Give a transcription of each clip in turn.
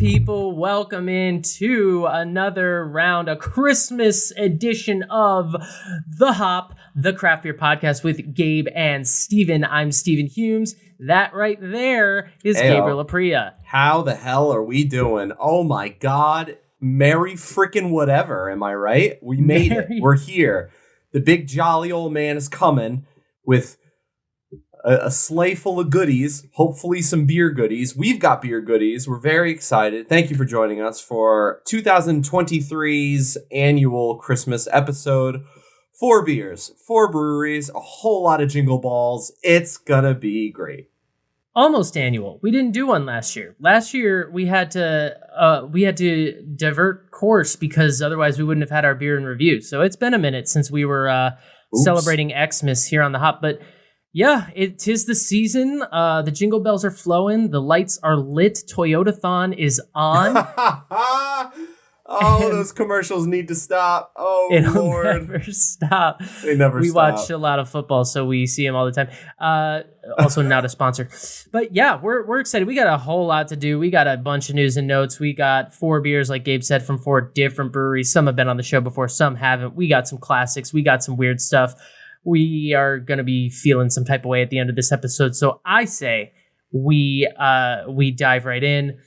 people? Welcome into another round, a Christmas edition of The Hop, the craft beer podcast with Gabe and Stephen. I'm Stephen Humes. That right there is Gabriel Apria. How the hell are we doing? Oh my God. Merry freaking whatever. Am I right? We made it. We're here. The big jolly old man is coming with a sleigh full of goodies, hopefully some beer goodies. We've got beer goodies. We're very excited. Thank you for joining us for 2023's annual Christmas episode. 4 beers, 4 breweries, a whole lot of jingle balls. It's gonna be great. Almost annual. We didn't do one last year. Last year we had to divert course because otherwise we wouldn't have had our beer and review. So it's been a minute since we were celebrating Xmas here on the Hop, but yeah, it is the season. The jingle bells are flowing. The lights are lit. Toyotathon is on. Those commercials need to stop. Oh, it'll Lord. never stop. They never we stop. We watch a lot of football, so we see them all the time. Also not a sponsor. But yeah, we're excited. We got a whole lot to do. We got a bunch of news and notes. We got 4 beers, like Gabe said, from 4 different breweries. Some have been on the show before, some haven't. We got some classics. We got some weird stuff. We are going to be feeling some type of way at the end of this episode. So I say we dive right in.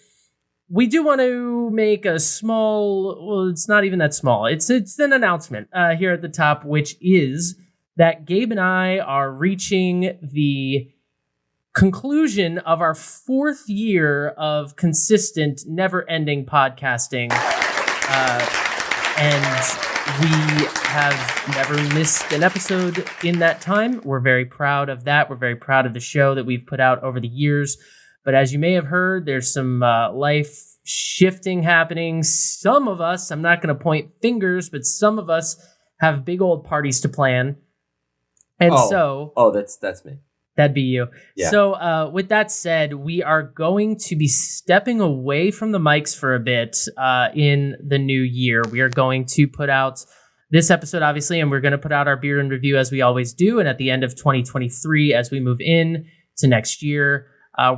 We do want to make a small, it's not even that small. It's an announcement here at the top, which is that Gabe and I are reaching the conclusion of our 4th year of consistent, never-ending podcasting. And we have never missed an episode in that time. We're very proud of that. We're very proud of the show that we've put out over the years. But as you may have heard, there's some life shifting happening. Some of us, I'm not going to point fingers, but some of us have big old parties to plan. And that's me. That'd be you. Yeah. So with that said, we are going to be stepping away from the mics for a bit in the new year. We are going to put out this episode, obviously, and we're going to put out our beer and review as we always do. And at the end of 2023, as we move in to next year,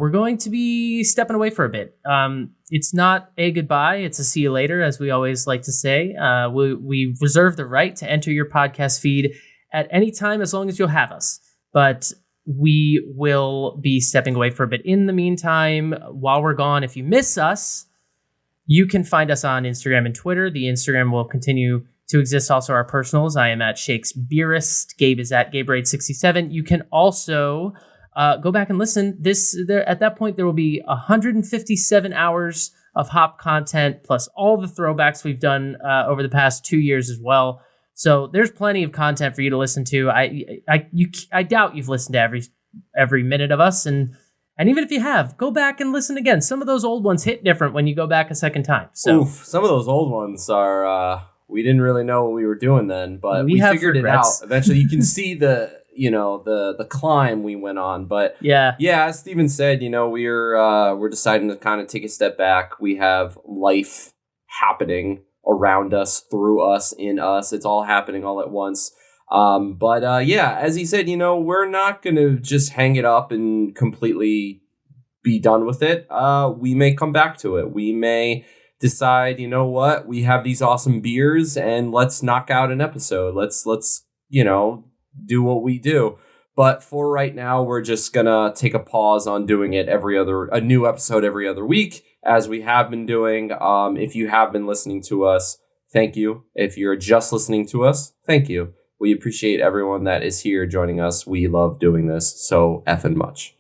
we're going to be stepping away for a bit. It's not a goodbye. It's a see you later, as we always like to say. We reserve the right to enter your podcast feed at any time as long as you'll have us. But we will be stepping away for a bit. In the meantime, while we're gone, if you miss us, you can find us on Instagram and Twitter. The Instagram will continue to exist. Also, our personals. I am at Shakes Beerist. Gabe is at Gabe67. You can also go back and listen. At that point, there will be 157 hours of Hop content, plus all the throwbacks we've done over the past 2 years as well. So there's plenty of content for you to listen to. I doubt you've listened to every minute of us, and even if you have, go back and listen again. Some of those old ones hit different when you go back a second time. So some of those old ones are we didn't really know what we were doing then, but we figured regrets. It out. Eventually, you can see the climb we went on. But yeah, as Stephen said, we're deciding to kind of take a step back. We have life happening around us, through us, in us. It's all happening all at once. But as he said, we're not going to just hang it up and completely be done with it. We may come back to it. We may decide, we have these awesome beers and let's knock out an episode. Let's do what we do. But for right now, we're just going to take a pause on doing it a new episode every other week, as we have been doing. If you have been listening to us, thank you. If you're just listening to us, thank you. We appreciate everyone that is here joining us. We love doing this so effing much.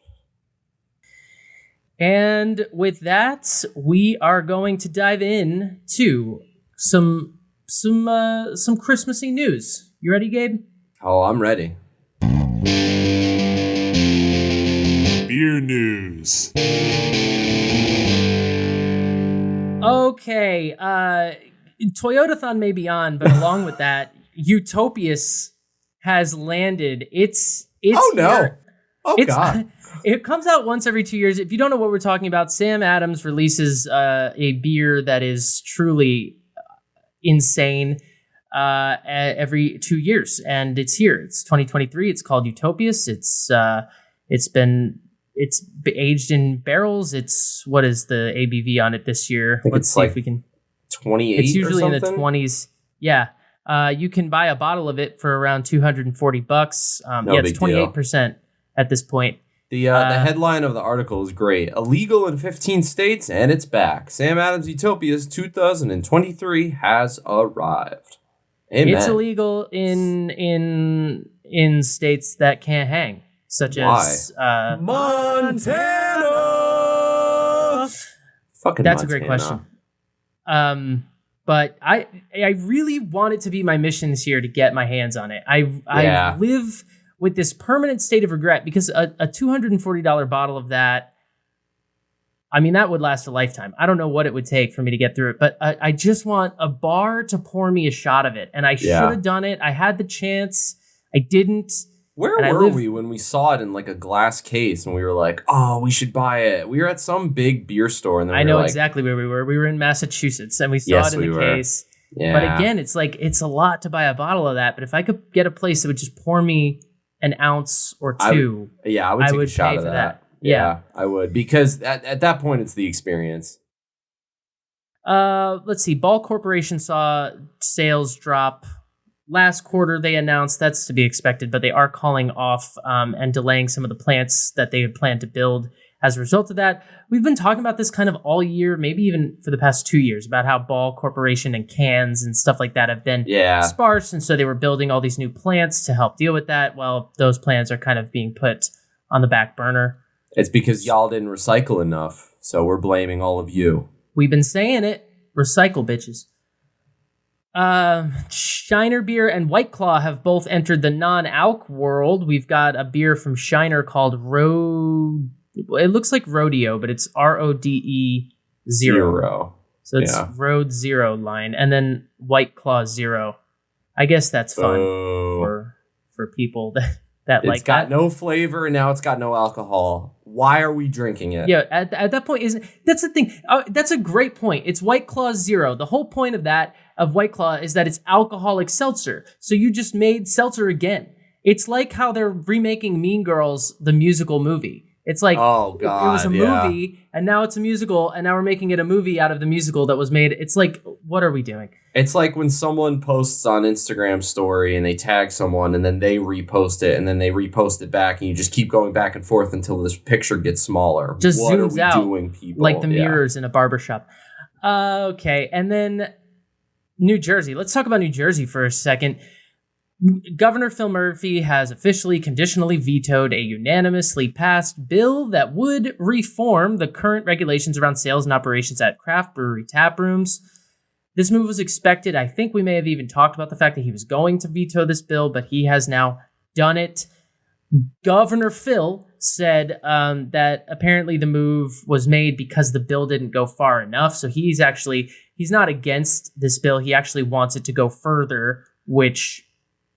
And with that, we are going to dive in to some Christmassy news. You ready, Gabe? Oh, I'm ready. Beer news. Okay, Toyotathon may be on, but along with that, Utopias has landed. It's oh no! here. Oh God! It comes out once every 2 years. If you don't know what we're talking about, Sam Adams releases a beer that is truly insane every 2 years, and it's here. It's 2023. It's called Utopias. It's been it's aged in barrels. What is the ABV on it this year? Let's see if we can. 28. It's usually in the 20s. Yeah. You can buy a bottle of it for around $240. It's 28% at this point. The headline of the article is great. Illegal in 15 states, and it's back. Sam Adams Utopia's 2023 has arrived. Amen. It's illegal in states that can't hang, such as Montana. Fucking that's Montana. a great question. But I really want it to be my mission this year to get my hands on it. I live with this permanent state of regret because a $240 bottle of that, I mean, that would last a lifetime. I don't know what it would take for me to get through it, but I just want a bar to pour me a shot of it. And I should have done it. I had the chance. I didn't. Where were we when we saw it in like a glass case and we were like, oh, we should buy it? We were at some big beer store. And then I know exactly where we were. We were in Massachusetts and we saw it in the case. Yeah. But again, it's like, it's a lot to buy a bottle of that. But if I could get a place that would just pour me an ounce or two, I would take a shot of that. Yeah, I would. Because at that point, it's the experience. Let's see. Ball Corporation saw sales drop. Last quarter, they announced that's to be expected, but they are calling off and delaying some of the plants that they had planned to build as a result of that. We've been talking about this kind of all year, maybe even for the past 2 years, about how Ball Corporation and cans and stuff like that have been sparse. And so they were building all these new plants to help deal with that. Well, those plans are kind of being put on the back burner. It's because y'all didn't recycle enough. So we're blaming all of you. We've been saying it. Recycle, bitches. Shiner Beer and White Claw have both entered the non-alc world. We've got a beer from Shiner called it looks like Rodeo, but it's RODE 0. So it's Road Zero line, and then White Claw 0. I guess that's fun for people that like. It's got no flavor, and now it's got no alcohol. Why are we drinking it? Yeah, at that point, that's the thing. That's a great point. It's White Claw 0. The whole point of White Claw is that it's alcoholic seltzer. So you just made seltzer again. It's like how they're remaking Mean Girls, the musical movie. It's like, oh God, it was a movie, and now it's a musical, and now we're making it a movie out of the musical that was made. It's like, what are we doing? It's like when someone posts on Instagram story and they tag someone and then they repost it and then they repost it back and you just keep going back and forth until this picture gets smaller. Just what zooms are we out doing, people? Like the mirrors in a barbershop. Okay, and then New Jersey. Let's talk about New Jersey for a second. Governor Phil Murphy has officially conditionally vetoed a unanimously passed bill that would reform the current regulations around sales and operations at craft brewery tap rooms. This move was expected. I think we may have even talked about the fact that he was going to veto this bill, but he has now done it. Governor Phil said that apparently the move was made because the bill didn't go far enough. So he's not against this bill. He actually wants it to go further, which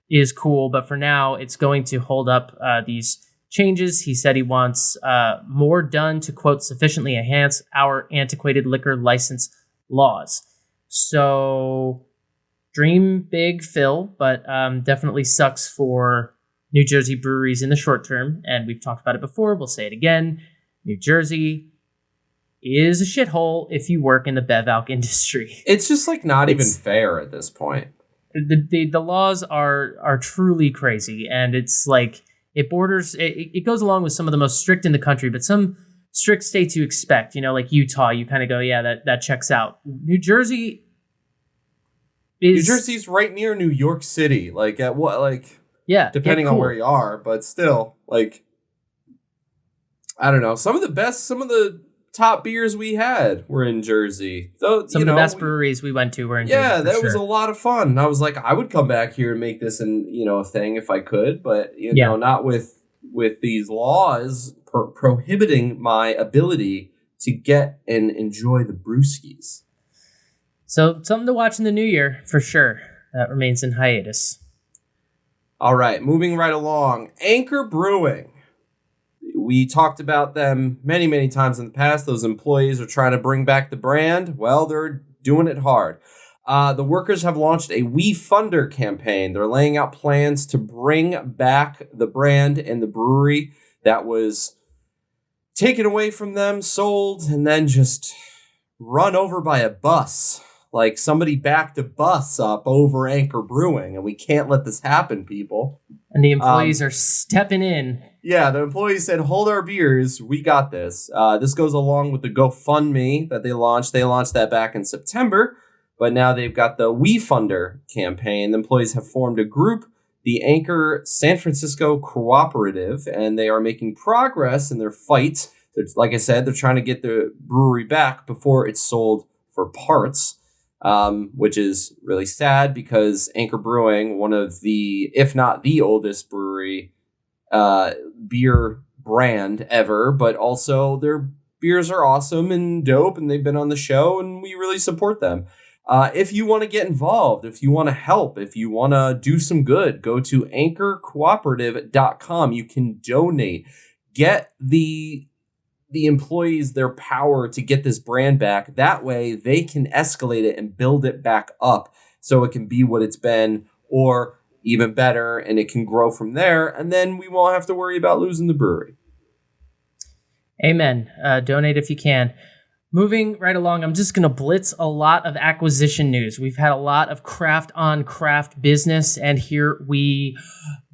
is cool. But for now, it's going to hold up these changes. He said he wants more done to, quote, sufficiently enhance our antiquated liquor license laws. So dream big, Phil, but definitely sucks for New Jersey breweries in the short term. And we've talked about it before. We'll say it again. New Jersey is a shithole if you work in the bev alc industry. It's just like not even fair at this point. The laws are truly crazy. And it's like it goes along with some of the most strict in the country, but some strict states you expect, like Utah, you kind of go, yeah, that checks out. New Jersey's right near New York City. Like at what, like, yeah, depending on where you are, but still, like, I don't know. Some of the top beers we had were in Jersey. So, some of the best breweries we went to were in Jersey. Yeah, that was a lot of fun. And I was like, I would come back here and make this a thing if I could, but not with these laws prohibiting my ability to get and enjoy the brewskis. So something to watch in the new year for sure. That remains in hiatus. All right, moving right along. Anchor Brewing. We talked about them many, many times in the past. Those employees are trying to bring back the brand. Well, they're doing it hard. The workers have launched a We Funder campaign. They're laying out plans to bring back the brand and the brewery that was taken away from them, sold, and then just run over by a bus. Like somebody backed a bus up over Anchor Brewing, and we can't let this happen, people. And the employees are stepping in. Yeah, the employees said, hold our beers. We got this. This goes along with the GoFundMe that they launched. They launched that back in September, but now they've got the WeFunder campaign. The employees have formed a group, the Anchor San Francisco Cooperative, and they are making progress in their fight. Like I said, they're trying to get the brewery back before it's sold for parts. Which is really sad because Anchor Brewing, one of the, if not the oldest brewery, beer brand ever, but also their beers are awesome and dope, and they've been on the show, and we really support them. If you want to get involved, if you want to help, if you want to do some good, go to anchorcooperative.com. You can donate. Get the employees their power to get this brand back. That way they can escalate it and build it back up so it can be what it's been or even better, and it can grow from there. And then we won't have to worry about losing the brewery. Amen. Donate if you can. Moving right along, I'm just going to blitz a lot of acquisition news. We've had a lot of craft on craft business, and here we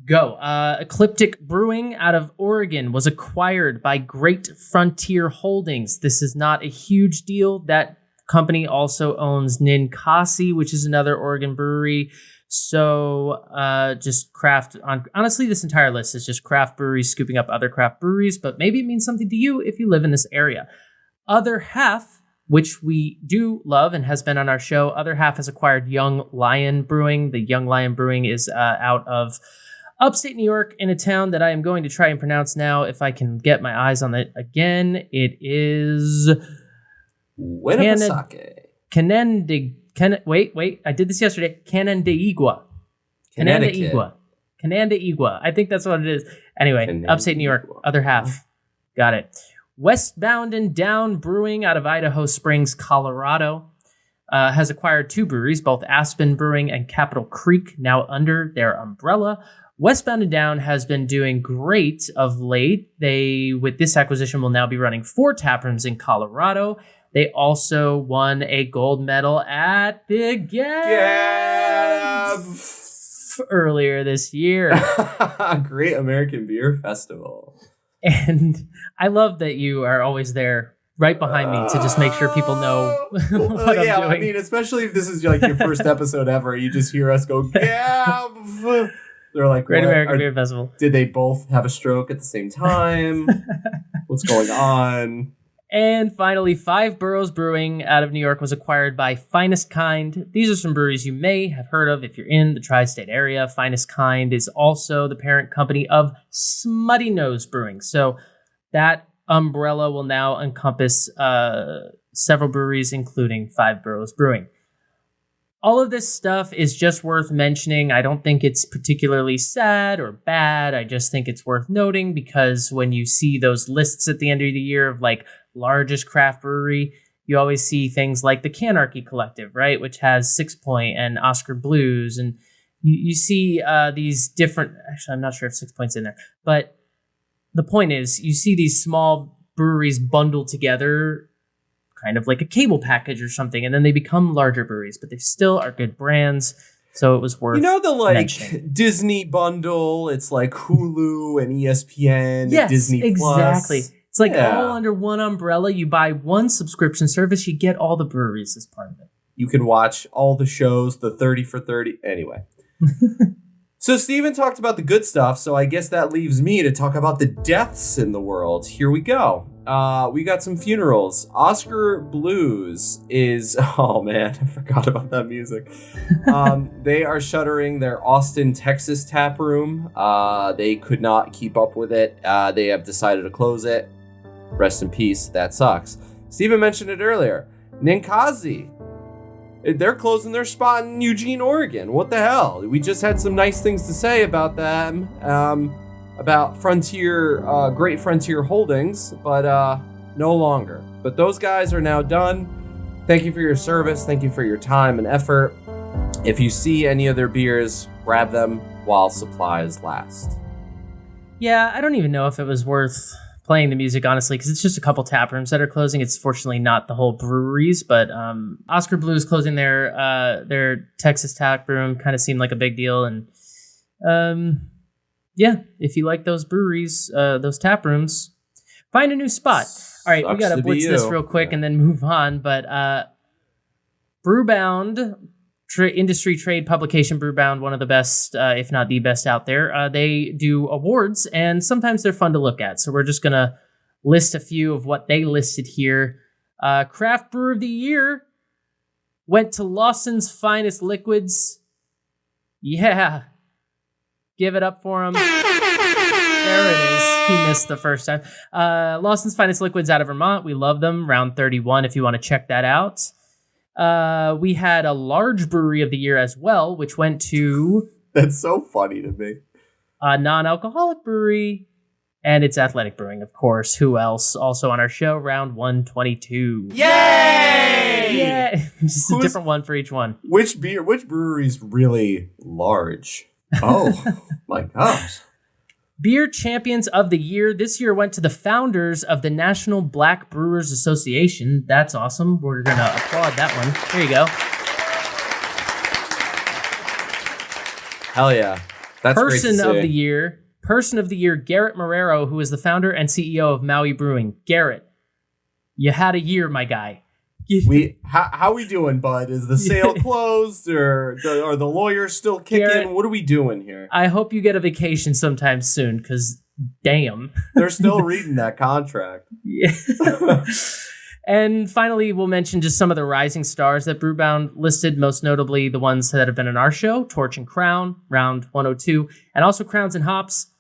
go. Ecliptic Brewing out of Oregon was acquired by Great Frontier Holdings. This is not a huge deal. That company also owns Ninkasi, which is another Oregon brewery. So just craft on. Honestly, this entire list is just craft breweries scooping up other craft breweries, but maybe it means something to you if you live in this area. Other Half, which we do love and has been on our show, Other Half has acquired Young Lion Brewing. The Young Lion Brewing is out of upstate New York in a town that I am going to try and pronounce now if I can get my eyes on it again. It is Winnipesaukee. Wait, I did this yesterday. Canandaigua. Canandaigua. I think that's what it is. Anyway, upstate New York, Other Half. Got it. Westbound and Down Brewing out of Idaho Springs, Colorado, has acquired two breweries, both Aspen Brewing and Capitol Creek, now under their umbrella. Westbound and Down has been doing great of late. They, with this acquisition, will now be running 4 taprooms in Colorado. They also won a gold medal at the Gab earlier this year. Great American Beer Festival. And I love that you are always there right behind me to just make sure people know what I'm doing. I mean, especially if this is like your first episode ever, you just hear us go, Gab! They're like, Great American Beer Festival. Did they both have a stroke at the same time? What's going on? And finally, Five Boroughs Brewing out of New York was acquired by Finest Kind. These are some breweries you may have heard of if you're in the tri-state area. Finest Kind is also the parent company of Smutty Nose Brewing. So that umbrella will now encompass several breweries, including Five Boroughs Brewing. All of this stuff is just worth mentioning. I don't think it's particularly sad or bad. I just think it's worth noting because when you see those lists at the end of the year of like largest craft brewery, you always see things like the Canarchy Collective, right? Which has 6 Point and Oscar Blues. And you see these different, actually, I'm not sure if 6 Point's in there, but the point is you see these small breweries bundled together kind of like a cable package or something, and then they become larger breweries, but they still are good brands, so it was worth mentioning. Disney bundle, it's like Hulu and ESPN, yes, and Disney exactly. Plus. It's like all under one umbrella. You buy one subscription service, you get all the breweries as part of it. You can watch all the shows, the 30 for 30. Anyway. So Stephen talked about the good stuff, so I guess that leaves me to talk about the deaths in the world. Here we go. We got some funerals. Oscar Blues is... Oh, man, I forgot about that music. They are shuttering their Austin, Texas tap room. They could not keep up with it. They have decided to close it. Rest in peace. That sucks. Stephen mentioned it earlier. Ninkasi. They're closing their spot in Eugene, Oregon. What the hell? We just had some nice things to say about them, about Frontier, Great Frontier Holdings, but no longer. But those guys are now done. Thank you for your service. Thank you for your time and effort. If you see any of their beers, grab them while supplies last. Yeah, I don't even know if it was worth playing the music, honestly, because it's just a couple tap rooms that are closing. It's fortunately not the whole breweries, but Oscar Blue is closing their Texas tap room. Kind of seemed like a big deal, and if you like those breweries, those tap rooms, find a new spot. All right, we got to blitz this real quick and then move on. But Brewbound, industry trade publication Brewbound, one of the best, if not the best out there. They do awards, and sometimes they're fun to look at. So we're just going to list a few of what they listed here. Craft Brewer of the Year went to Lawson's Finest Liquids. Yeah. Give it up for him. There it is. He missed the first time. Lawson's Finest Liquids out of Vermont. We love them. Round 31 if you want to check that out. We had a large brewery of the year as well, which went to... That's so funny to me. A non-alcoholic brewery, and it's Athletic Brewing, of course. Who else? Also on our show, round 122. Yay! Yeah, just a different one for each one. Which brewery's really large? Oh, my gosh. Beer Champions of the Year this year went to the founders of the National Black Brewers Association. That's awesome. We're going to applaud that one. There you go. Hell yeah. That's great to see. Person of the Year, Garrett Marrero, who is the founder and CEO of Maui Brewing. Garrett, you had a year, my guy. How we doing, bud? Is the sale closed, or are the lawyers still kicking? Garrett, what are we doing here? I hope you get a vacation sometime soon, because damn. They're still reading that contract. Yeah. And finally, we'll mention just some of the rising stars that Brewbound listed, most notably the ones that have been on our show, Torch and Crown, round 102, and also Crowns and Hops.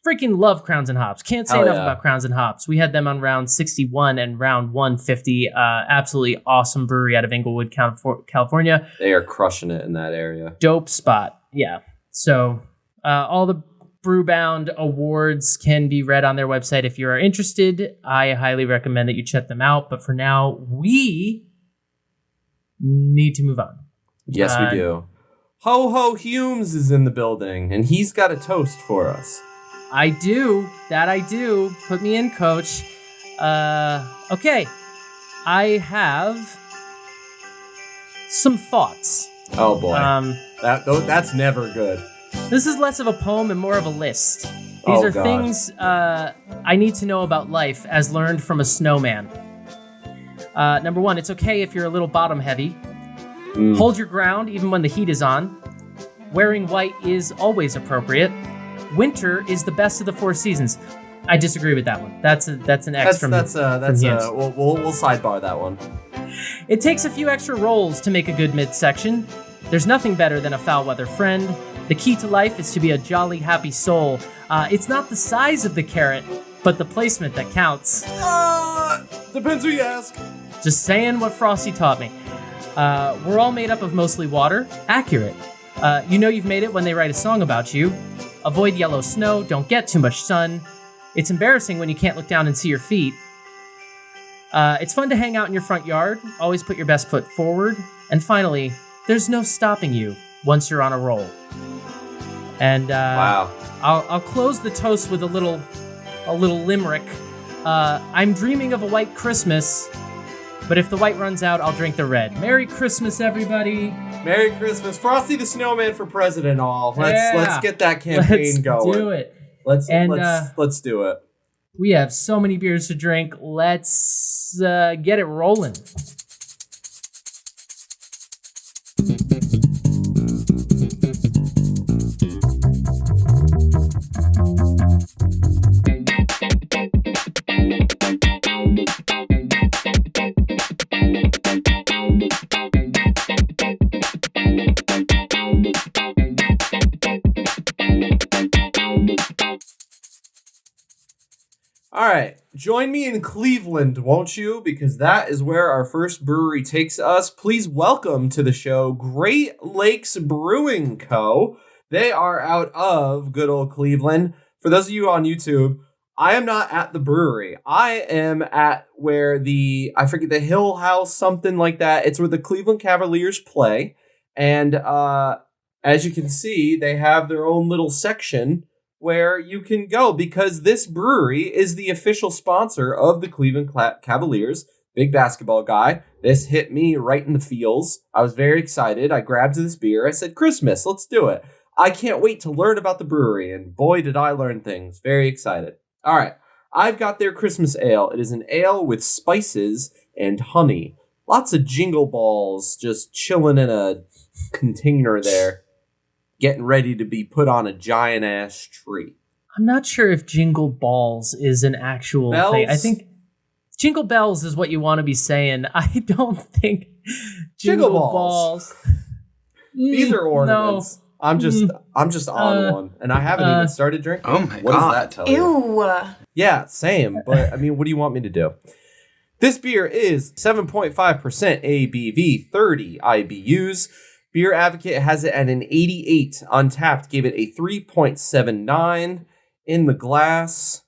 Freaking love Crowns and Hops. Can't say enough about Crowns and Hops. We had them on round 61 and round 150. Absolutely awesome brewery out of Inglewood, California. They are crushing it in that area. Dope spot. Yeah. So all the Brewbound awards can be read on their website if you are interested. I highly recommend that you check them out. But for now, we need to move on. Yes, we do. Ho Ho Humes is in the building, and he's got a toast for us. I do. That I do. Put me in, coach. Okay. I have some thoughts. Oh, boy. That's never good. This is less of a poem and more of a list. These are things I need to know about life as learned from a snowman. Number one, it's okay if you're a little bottom heavy. Hold your ground even when the heat is on. Wearing white is always appropriate. Winter is the best of the four seasons. I disagree with that one. That's an X from Humes. We'll sidebar that one. It takes a few extra rolls to make a good midsection. There's nothing better than a foul weather friend. The key to life is to be a jolly, happy soul. It's not the size of the carrot, but the placement that counts. Depends who you ask. Just saying what Frosty taught me. We're all made up of mostly water. Accurate. You know you've made it when they write a song about you. Avoid yellow snow, don't get too much sun. It's embarrassing when you can't look down and see your feet. It's fun to hang out in your front yard. Always put your best foot forward. And finally, there's no stopping you once you're on a roll. And wow. I'll close the toast with a little limerick. I'm dreaming of a white Christmas, but if the white runs out, I'll drink the red. Merry Christmas, everybody. Merry Christmas. Frosty the Snowman for president all. Let's get that campaign going. Let's do it. Let's do it. We have so many beers to drink. Let's get it rolling. All right, join me in Cleveland, won't you? Because that is where our first brewery takes us. Please welcome to the show Great Lakes Brewing Co. They are out of good old Cleveland. For those of you on YouTube, I am not at the brewery. I am at where I forget the Hill House, something like that. It's where the Cleveland Cavaliers play. And as you can see, they have their own little section where you can go because this brewery is the official sponsor of the Cleveland Cavaliers. Big basketball guy. This hit me right in the feels. I was very excited. I grabbed this beer. I said, Christmas, let's do it. I can't wait to learn about the brewery. And boy, did I learn things. Very excited. All right. I've got their Christmas ale. It is an ale with spices and honey. Lots of jingle balls just chilling in a container there, getting ready to be put on a giant ass tree. I'm not sure if jingle balls is an actual thing. I think jingle bells is what you want to be saying. I don't think jingle balls. These are ornaments. No. I'm just on one, and I haven't even started drinking. Oh my god! What does that tell you? Ew. Yeah, same. But I mean, what do you want me to do? This beer is 7.5% ABV, 30 IBUs. Beer Advocate has it at an 88. Untapped gave it a 3.79 in the glass.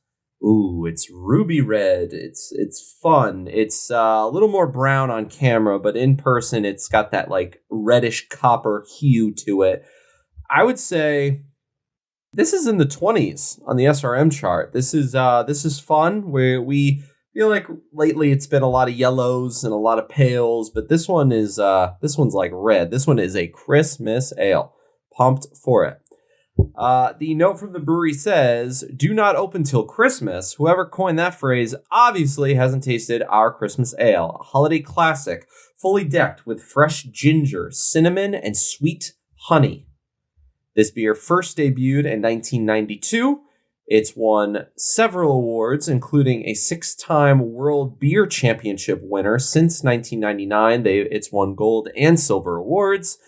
Ooh, it's ruby red. It's fun. It's a little more brown on camera, but in person, it's got that like reddish copper hue to it. I would say this is in the 20s on the SRM chart. This is fun. Where we feel like lately it's been a lot of yellows and a lot of pales, but this one's like red. This one is a Christmas ale. Pumped for it. The note from the brewery says, do not open till Christmas. Whoever coined that phrase obviously hasn't tasted our Christmas ale. A holiday classic, fully decked with fresh ginger, cinnamon, and sweet honey. This beer first debuted in 1992. It's won several awards, including a 6-time World Beer Championship winner since 1999. It's won gold and silver awards.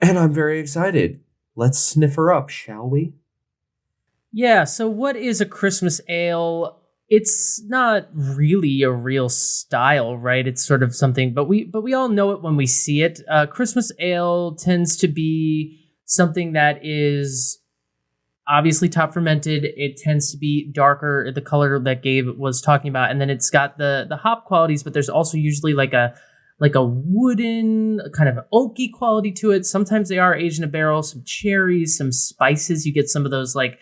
And I'm very excited. Let's sniff her up, shall we? Yeah, so what is a Christmas ale? It's not really a real style, right? It's sort of something, but we all know it when we see it. Christmas ale tends to be something that is obviously top fermented. It tends to be darker, the color that Gabe was talking about, and then it's got the hop qualities, but there's also usually like a wooden kind of oaky quality to it. Sometimes they are aged in a barrel, some cherries, some spices. You get some of those like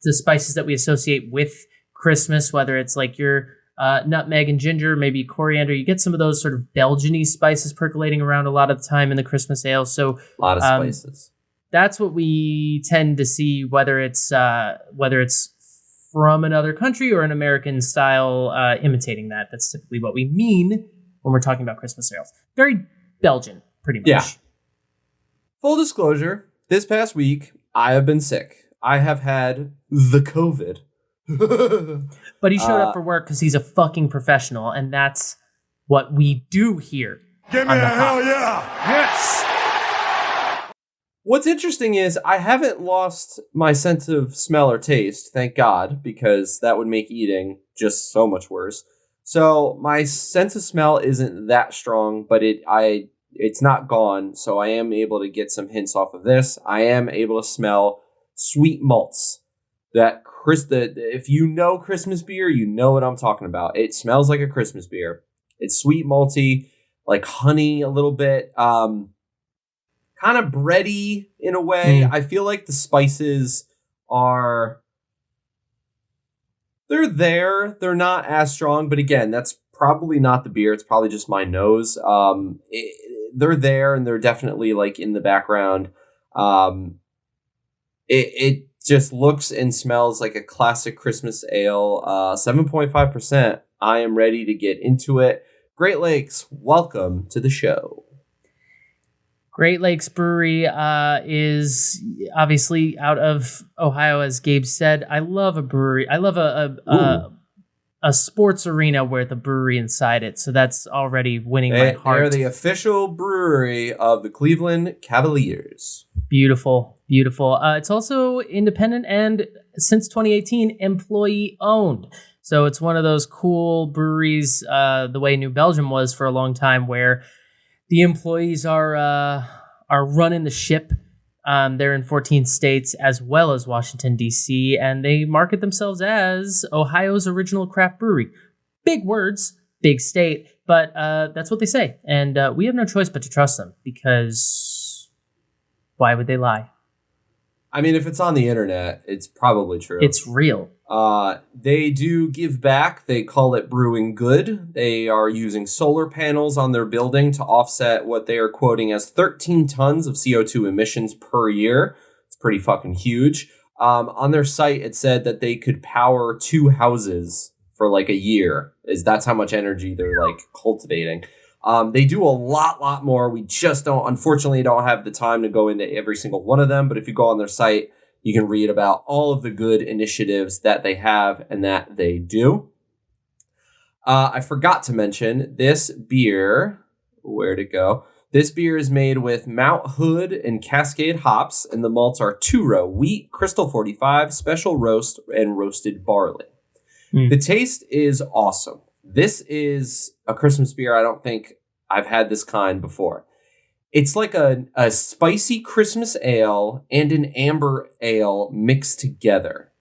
the spices that we associate with Christmas, whether it's like your nutmeg and ginger, maybe coriander. You get some of those sort of Belgian-y spices percolating around a lot of the time in the Christmas ale. So a lot of spices. That's what we tend to see, whether it's from another country or an American style imitating that. That's typically what we mean when we're talking about Christmas ales. Very Belgian, pretty much. Yeah. Full disclosure, this past week, I have been sick. I have had the COVID. But he showed up for work because he's a fucking professional, and that's what we do here. Give me a hell yeah! Yes! What's interesting is I haven't lost my sense of smell or taste, thank God, because that would make eating just so much worse. So my sense of smell isn't that strong, but it's not gone, so I am able to get some hints off of this. I am able to smell sweet malts. If you know Christmas beer, you know what I'm talking about. It smells like a Christmas beer. It's sweet malty, like honey a little bit. Kind of bready in a way. I feel like the spices they're there. They're not as strong, but again, that's probably not the beer. It's probably just my nose. They're there, and they're definitely like in the background. It just looks and smells like a classic Christmas ale. 7.5%. I am ready to get into it. Great Lakes, welcome to the show. Great Lakes Brewery is obviously out of Ohio, as Gabe said. I love a brewery. I love a sports arena where the brewery inside it. So that's already winning my heart. They're the official brewery of the Cleveland Cavaliers. Beautiful, beautiful. It's also independent and since 2018 employee owned. So it's one of those cool breweries, the way New Belgium was for a long time, where the employees are running the ship. They're in 14 states as well as Washington, D.C., and they market themselves as Ohio's original craft brewery. Big words, big state, but that's what they say. And we have no choice but to trust them, because why would they lie? I mean, if it's on the internet, it's probably true. It's real. They do give back. They call it brewing good. They are using solar panels on their building to offset what they are quoting as 13 tons of CO2 emissions per year. It's pretty fucking huge. On their site, it said that they could power 2 houses for like a year. That's how much energy they're like cultivating. They do a lot more. We just unfortunately don't have the time to go into every single one of them. But if you go on their site, you can read about all of the good initiatives that they have and that they do. I forgot to mention this beer. Where'd it go? This beer is made with Mount Hood and Cascade hops, and the malts are 2-row wheat, Crystal 45, special roast, and roasted barley. The taste is awesome. This is a Christmas beer. I don't think I've had this kind before. It's like a spicy Christmas ale and an amber ale mixed together.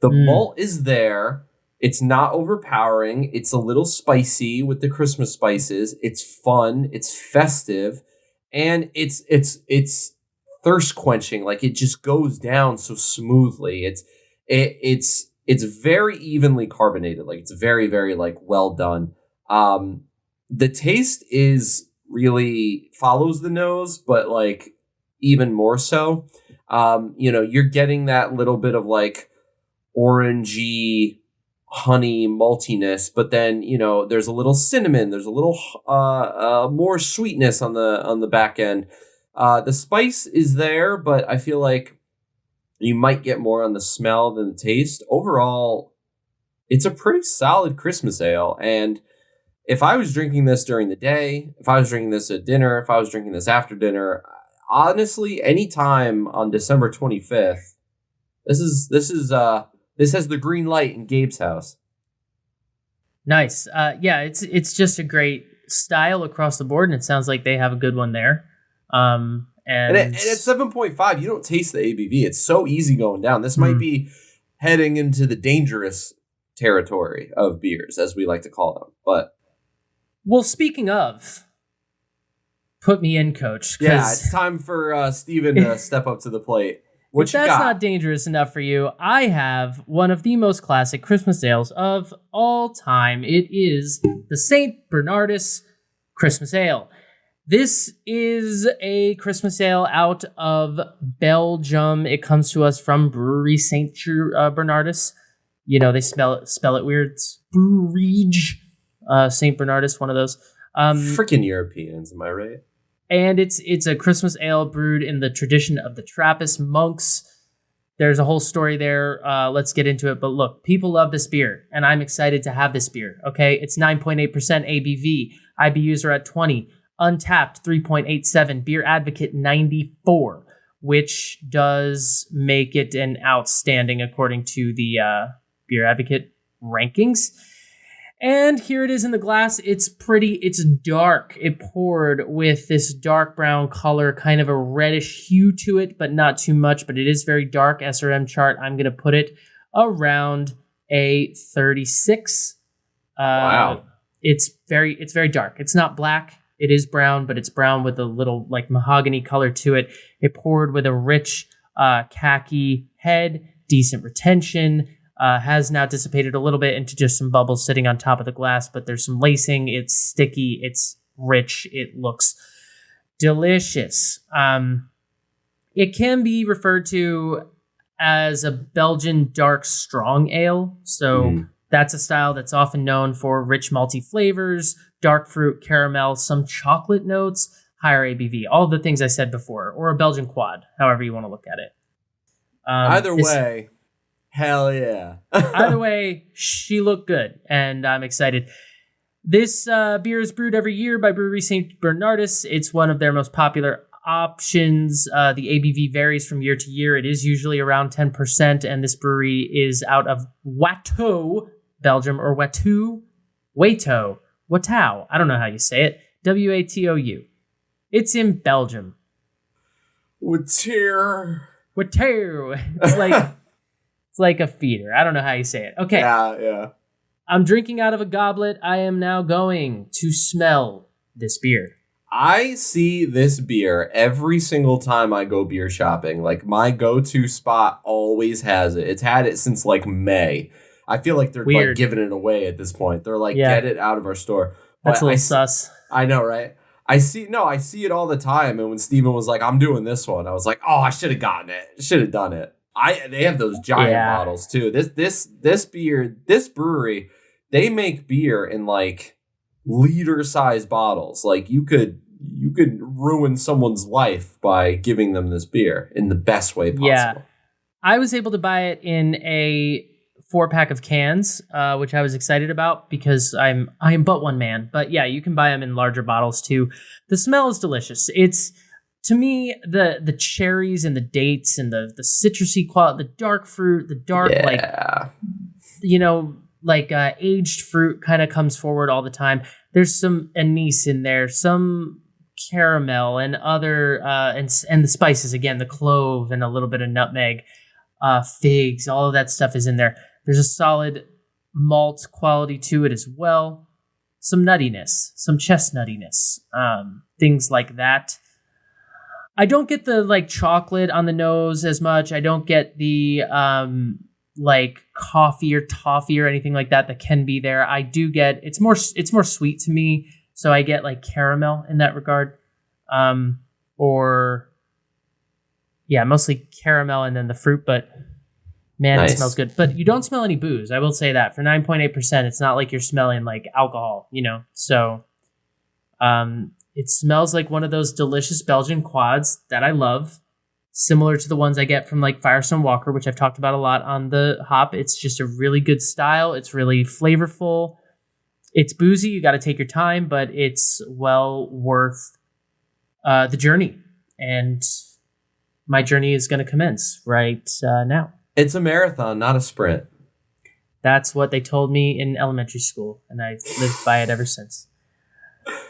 The malt is there. It's not overpowering. It's a little spicy with the Christmas spices. It's fun. It's festive, and it's thirst quenching. Like, it just goes down so smoothly. It's very evenly carbonated. Like, it's very, very like well done. The taste is really follows the nose, but like even more so. You're getting that little bit of like orangey honey maltiness, but then there's a little cinnamon, there's a little more sweetness on the back end. The spice is there, but I feel like you might get more on the smell than the taste. Overall, it's a pretty solid Christmas ale, and if I was drinking this during the day, if I was drinking this at dinner, if I was drinking this after dinner, honestly, anytime on December 25th, this has the green light in Gabe's house. Nice. Yeah, it's just a great style across the board, and it sounds like they have a good one there. And it's 7.5. You don't taste the ABV. It's so easy going down. This might be heading into the dangerous territory of beers, as we like to call them. But well, speaking of, put me in, coach. Yeah, it's time for Stephen to step up to the plate. If that's not dangerous enough for you, I have one of the most classic Christmas ales of all time. It is the St. Bernardus Christmas Ale. This is a Christmas ale out of Belgium. It comes to us from Brewery St. Bernardus. They spell it weird. It's Brouwerij. St. Bernardus, one of those. Freaking Europeans, am I right? And it's a Christmas ale brewed in the tradition of the Trappist monks. There's a whole story there. Let's get into it. But look, people love this beer, and I'm excited to have this beer. Okay, it's 9.8% ABV. IBUs are at 20. Untapped 3.87. Beer Advocate 94, which does make it an outstanding according to the Beer Advocate rankings. And here it is in the glass. It's dark. It poured with this dark brown color, kind of a reddish hue to it, but not too much. But it is very dark. SRM chart, I'm going to put it around a 36. Wow. It's very dark. It's not black. It is brown, but it's brown with a little like mahogany color to it. It poured with a rich khaki head, decent retention. Has now dissipated a little bit into just some bubbles sitting on top of the glass, but there's some lacing. It's sticky. It's rich. It looks delicious. It can be referred to as a Belgian dark strong ale. So that's a style that's often known for rich malty flavors, dark fruit, caramel, some chocolate notes, higher ABV, all the things I said before, or a Belgian quad, however you want to look at it. Either way. Hell yeah. Either way, she looked good, and I'm excited. This beer is brewed every year by Brewery St. Bernardus. It's one of their most popular options. The ABV varies from year to year. It is usually around 10%, and this brewery is out of Watou, Belgium, or Watou. I don't know how you say it. Watou. It's in Belgium. Watou. It's like a feeder. I don't know how you say it. Okay. Yeah. I'm drinking out of a goblet. I am now going to smell this beer. I see this beer every single time I go beer shopping. Like, my go-to spot always has it. It's had it since, like, May. I feel like they're, like, giving it away at this point. They're like, get it out of our store. That's a little sus. I know, right? I see it all the time. And when Stephen was like, I'm doing this one, I was like, oh, I should have gotten it. Should have done it. They have those giant bottles, too. This brewery, they make beer in, like, liter-sized bottles. Like, you could ruin someone's life by giving them this beer in the best way possible. Yeah. I was able to buy it in a 4-pack of cans, which I was excited about because I am but one man. But yeah, you can buy them in larger bottles too. The smell is delicious. It's, to me, the cherries and the dates and the citrusy quality, the dark fruit, the dark, aged fruit kind of comes forward all the time. There's some anise in there, some caramel and other and the spices, again, the clove and a little bit of nutmeg, figs, all of that stuff is in there. There's a solid malt quality to it as well, some nuttiness, some chestnuttiness, things like that. I don't get the like chocolate on the nose as much. I don't get the like coffee or toffee or anything like that can be there. I do get, it's more sweet to me. So I get like caramel in that regard. Mostly caramel and then the fruit, but man, nice. It smells good. But you don't smell any booze. I will say that for 9.8%, it's not like you're smelling like alcohol, So, it smells like one of those delicious Belgian quads that I love, similar to the ones I get from like Firestone Walker, which I've talked about a lot on the hop. It's just a really good style. It's really flavorful. It's boozy. You got to take your time, but it's well worth the journey. And my journey is going to commence right now. It's a marathon, not a sprint. That's what they told me in elementary school, and I've lived by it ever since.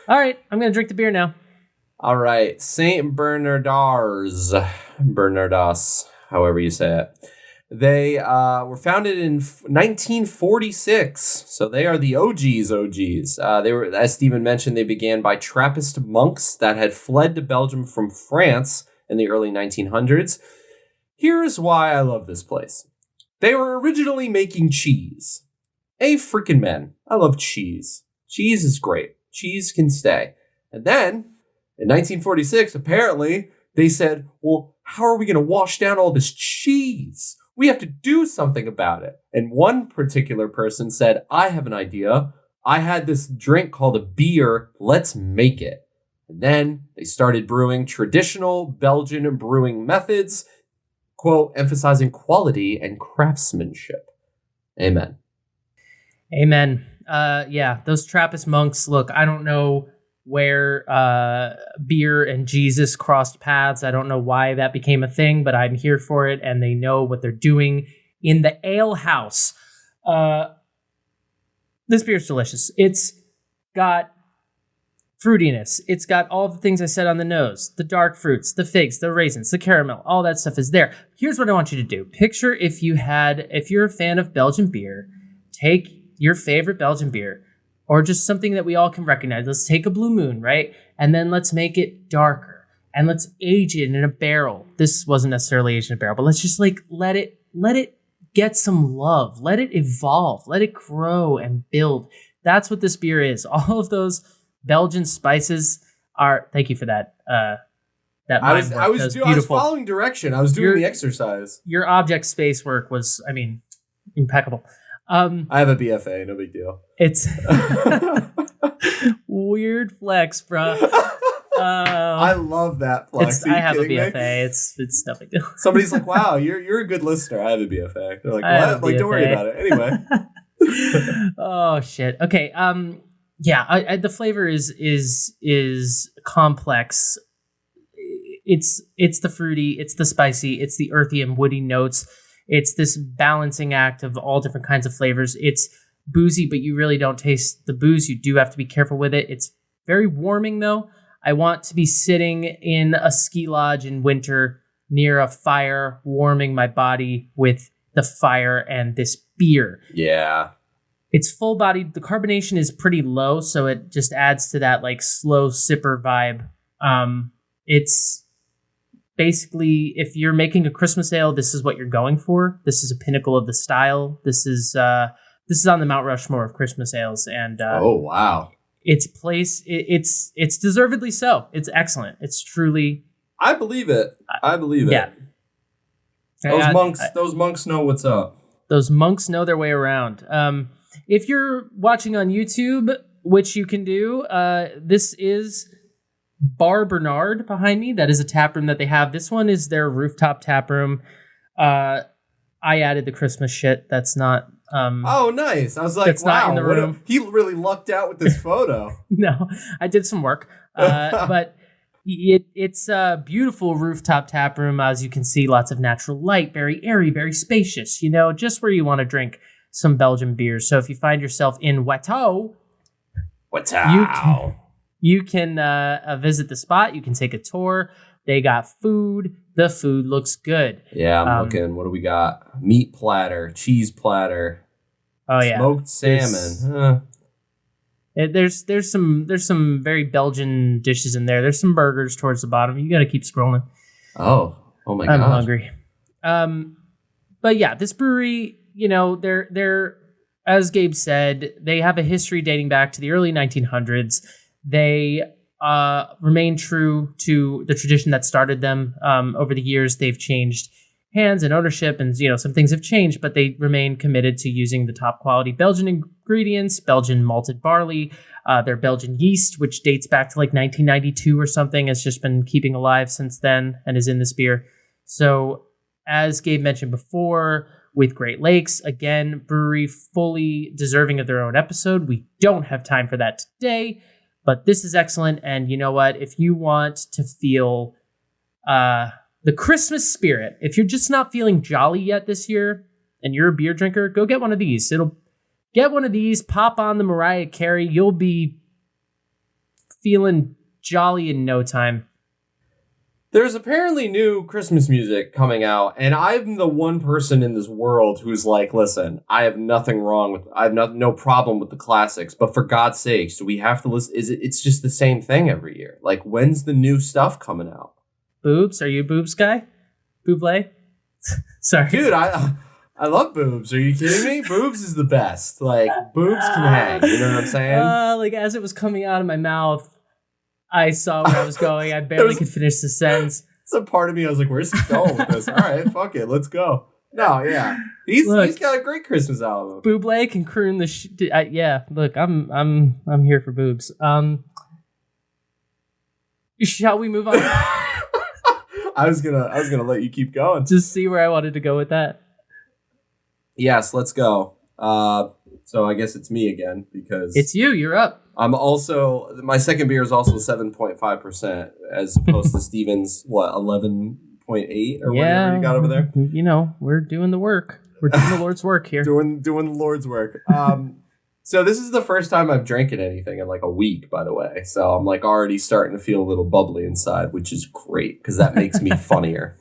All right, I'm going to drink the beer now. All right, St. Bernardus, however you say it. They were founded in 1946, so they are the OGs. They were, as Stephen mentioned, they began by Trappist monks that had fled to Belgium from France in the early 1900s. Here's why I love this place. They were originally making cheese. Frickin' men, I love cheese. Cheese is great. Cheese can stay. And then, in 1946, apparently, they said, well, how are we going to wash down all this cheese? We have to do something about it. And one particular person said, I have an idea. I had this drink called a beer. Let's make it. And then they started brewing traditional Belgian brewing methods, quote, emphasizing quality and craftsmanship. Amen. Amen. Those Trappist monks, look, I don't know where beer and Jesus crossed paths. I don't know why that became a thing, but I'm here for it, and they know what they're doing in the ale house. This beer's delicious. It's got fruitiness. It's got all the things I said on the nose, the dark fruits, the figs, the raisins, the caramel, all that stuff is there. Here's what I want you to do. Picture if you're a fan of Belgian beer, take your favorite Belgian beer, or just something that we all can recognize. Let's take a Blue Moon, right? And then let's make it darker, and let's age it in a barrel. This wasn't necessarily aged in a barrel, but let's just like let it get some love. Let it evolve. Let it grow and build. That's what this beer is. All of those Belgian spices are. Thank you for that. I was following direction. I was doing the exercise. Your object space work was, impeccable. I have a BFA, no big deal. It's weird flex, bro. I love that flex. I have a BFA. Me? It's no big deal. Somebody's like, "Wow, you're a good listener." I have a BFA. They're like, "What?" Like, don't worry about it. Anyway. Oh shit. Okay. The flavor is complex. It's the fruity. It's the spicy. It's the earthy and woody notes. It's this balancing act of all different kinds of flavors. It's boozy, but you really don't taste the booze. You do have to be careful with it. It's very warming, though. I want to be sitting in a ski lodge in winter near a fire, warming my body with the fire and this beer. Yeah. It's full bodied. The carbonation is pretty low, so it just adds to that like slow sipper vibe. It's basically, if you're making a Christmas ale, this is what you're going for. This is a pinnacle of the style. This is on the Mount Rushmore of Christmas ales, and oh wow, its place. It's deservedly so. It's excellent. It's truly. I believe it. I believe it. Yeah. Those monks know what's up. Those monks know their way around. If you're watching on YouTube, which you can do, this is Bar Bernard behind me. That is a tap room that they have. This one is their rooftop tap room. I added the Christmas shit. That's not. Oh, nice. I was like, that's wow, not in the room. He really lucked out with this photo. No, I did some work. But it's a beautiful rooftop tap room. As you can see, lots of natural light, very airy, very spacious, just where you want to drink some Belgian beers. So if you find yourself in Watou, you can visit the spot. You can take a tour. They got food. The food looks good. Yeah, I'm looking. What do we got? Meat platter, cheese platter. Oh yeah, smoked salmon. There's some very Belgian dishes in there. There's some burgers towards the bottom. You got to keep scrolling. Oh my god, I'm hungry. But yeah, this brewery, they're as Gabe said, they have a history dating back to the early 1900s. They remain true to the tradition that started them. Over the years, they've changed hands and ownership, and some things have changed, but they remain committed to using the top quality Belgian ingredients, Belgian malted barley, their Belgian yeast, which dates back to like 1992 or something, has just been keeping alive since then and is in this beer. So as Gabe mentioned before, with Great Lakes, again, brewery fully deserving of their own episode. We don't have time for that today, but this is excellent. And you know what? If you want to feel the Christmas spirit, if you're just not feeling jolly yet this year and you're a beer drinker, go get one of these. Get one of these, pop on the Mariah Carey. You'll be feeling jolly in no time. There's apparently new Christmas music coming out, and I'm the one person in this world who's like, listen, I have no problem with the classics, but for God's sakes, do we have to listen? It's just the same thing every year. Like, when's the new stuff coming out? Boobs? Are you a boobs guy? Booblé? Sorry. Dude, I love boobs. Are you kidding me? Boobs is the best. Like, boobs can hang. You know what I'm saying? Like, as it was coming out of my mouth, I saw where I was going. I barely could finish the sentence. Some part of me, I was like, where's he going with this? All right, fuck it. Let's go. No, yeah. He's got a great Christmas album. Bublé can croon the yeah, look, I'm here for boobs. Shall we move on? I was gonna let you keep going. Just see where I wanted to go with that. Yes, let's go. So I guess it's me again because it's you. You're up. I'm also, my second beer is also 7.5% as opposed to Steven's 11.8 or whatever you got over there. We're doing the work. We're doing the Lord's work here. doing the Lord's work. So this is the first time I've drinking anything in like a week, by the way. So I'm like already starting to feel a little bubbly inside, which is great because that makes me funnier.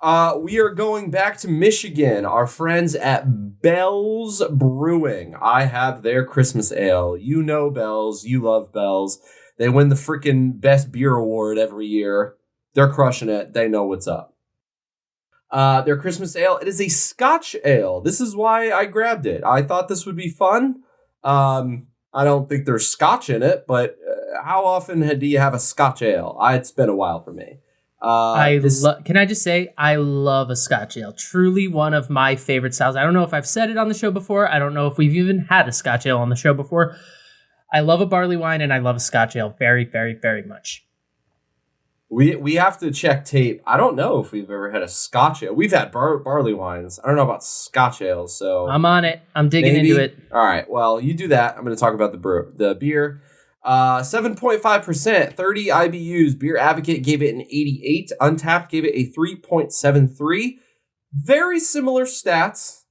We are going back to Michigan. Our friends at Bell's Brewing. I have their Christmas ale. You know Bell's. You love Bell's. They win the freaking best beer award every year. They're crushing it. They know what's up. Their Christmas ale. It is a Scotch ale. This is why I grabbed it. I thought this would be fun. I don't think there's Scotch in it, but how often do you have a Scotch ale? It's been a while for me. Can I just say I love a Scotch ale. Truly one of my favorite styles. I don't know if I've said it on the show before. I don't know if we've even had a Scotch ale on the show before. I love a barley wine and I love a Scotch ale very, very, very much. We have to check tape. I don't know if we've ever had a Scotch ale. We've had barley wines. I don't know about Scotch ales. So I'm on it. I'm digging into it. All right. Well, you do that. I'm going to talk about the beer. 7.5%, 30 IBUs. Beer Advocate gave it an 88. Untapped gave it a 3.73. Very similar stats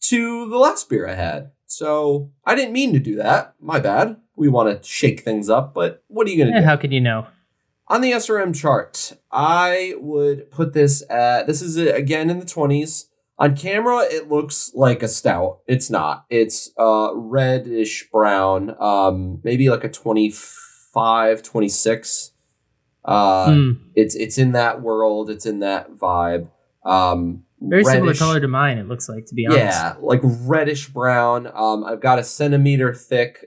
to the last beer I had. So I didn't mean to do that. My bad. We want to shake things up, but what are you going to do? How can you know? On the SRM chart, I would put this is again in the 20s. On camera, it looks like a stout. It's not. It's reddish brown, maybe like a 25, 26. It's in that world. It's in that vibe. Very similar color to mine, it looks like, to be honest. Yeah, like reddish brown. I've got a centimeter thick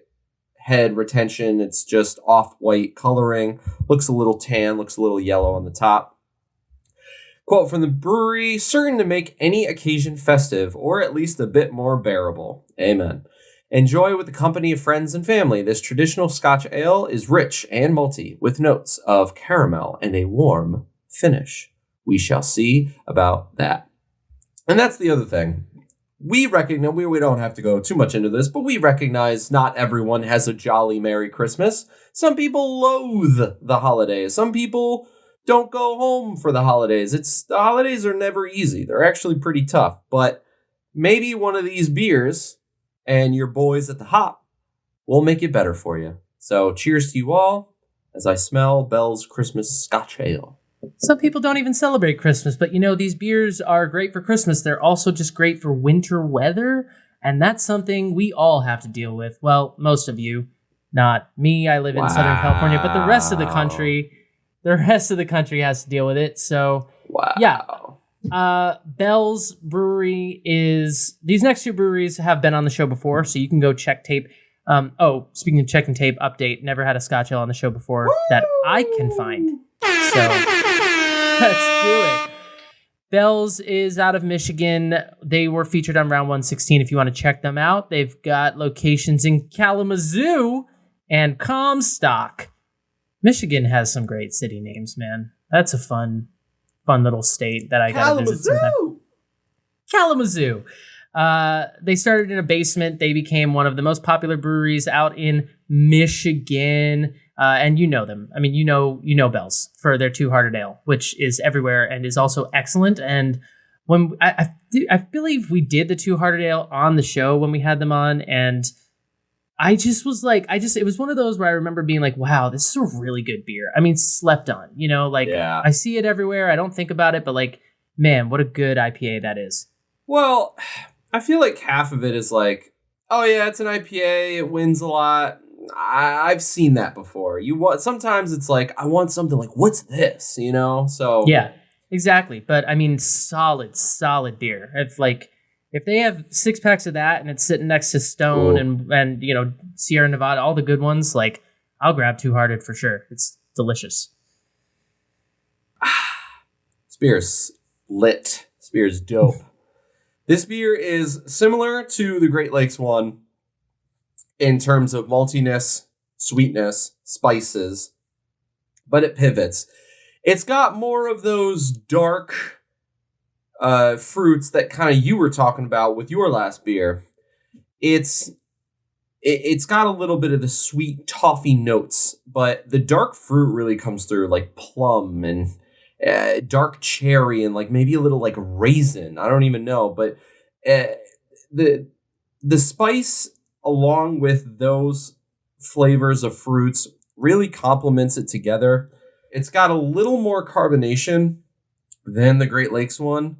head retention. It's just off-white coloring. Looks a little tan, looks a little yellow on the top. Quote from the brewery, certain to make any occasion festive, or at least a bit more bearable. Amen. Enjoy with the company of friends and family. This traditional Scotch ale is rich and malty, with notes of caramel and a warm finish. We shall see about that. And that's the other thing. We recognize, we don't have to go too much into this, but we recognize not everyone has a jolly Merry Christmas. Some people loathe the holidays. Some people don't go home for the holidays. The holidays are never easy. They're actually pretty tough. But maybe one of these beers and your boys at the hop will make it better for you. So cheers to you all as I smell Bell's Christmas Scotch Ale. Some people don't even celebrate Christmas, but these beers are great for Christmas. They're also just great for winter weather, and that's something we all have to deal with. Well, most of you, not me. I live in Southern California, but the rest of the country has to deal with it. So, yeah. Bell's Brewery these next two breweries have been on the show before, so you can go check tape. Speaking of checking tape, update, never had a Scotch ale on the show before that I can find. So let's do it. Bell's is out of Michigan. They were featured on Round 116 if you want to check them out. They've got locations in Kalamazoo and Comstock. Michigan has some great city names, man. That's a fun little state that I got to visit sometime. Kalamazoo. They started in a basement. They became one of the most popular breweries out in Michigan. And you know them. I mean, you know Bell's for their Two-Hearted Ale, which is everywhere and is also excellent. And when I believe we did the Two-Hearted Ale on the show when we had them on, and I just was like, it was one of those where I remember being like, wow, this is a really good beer. I mean, slept on, Yeah. I see it everywhere. I don't think about it, but like, man, what a good IPA that is. Well, I feel like half of it is like, oh yeah, it's an IPA. It wins a lot. I've seen that before. Sometimes it's like, I want something like, what's this? So yeah, exactly. But I mean, solid beer. If they have 6 packs of that and it's sitting next to Stone and Sierra Nevada, all the good ones, like I'll grab Two-Hearted for sure. It's delicious. This beer's lit. This beer's dope. This beer is similar to the Great Lakes one in terms of maltiness, sweetness, spices, but it pivots. It's got more of those dark fruits that kind of you were talking about with your last beer. It's got a little bit of the sweet toffee notes, but the dark fruit really comes through, like plum and dark cherry and like maybe a little like raisin. I don't even know, but the spice along with those flavors of fruits really complements it together. It's got a little more carbonation than the Great Lakes one,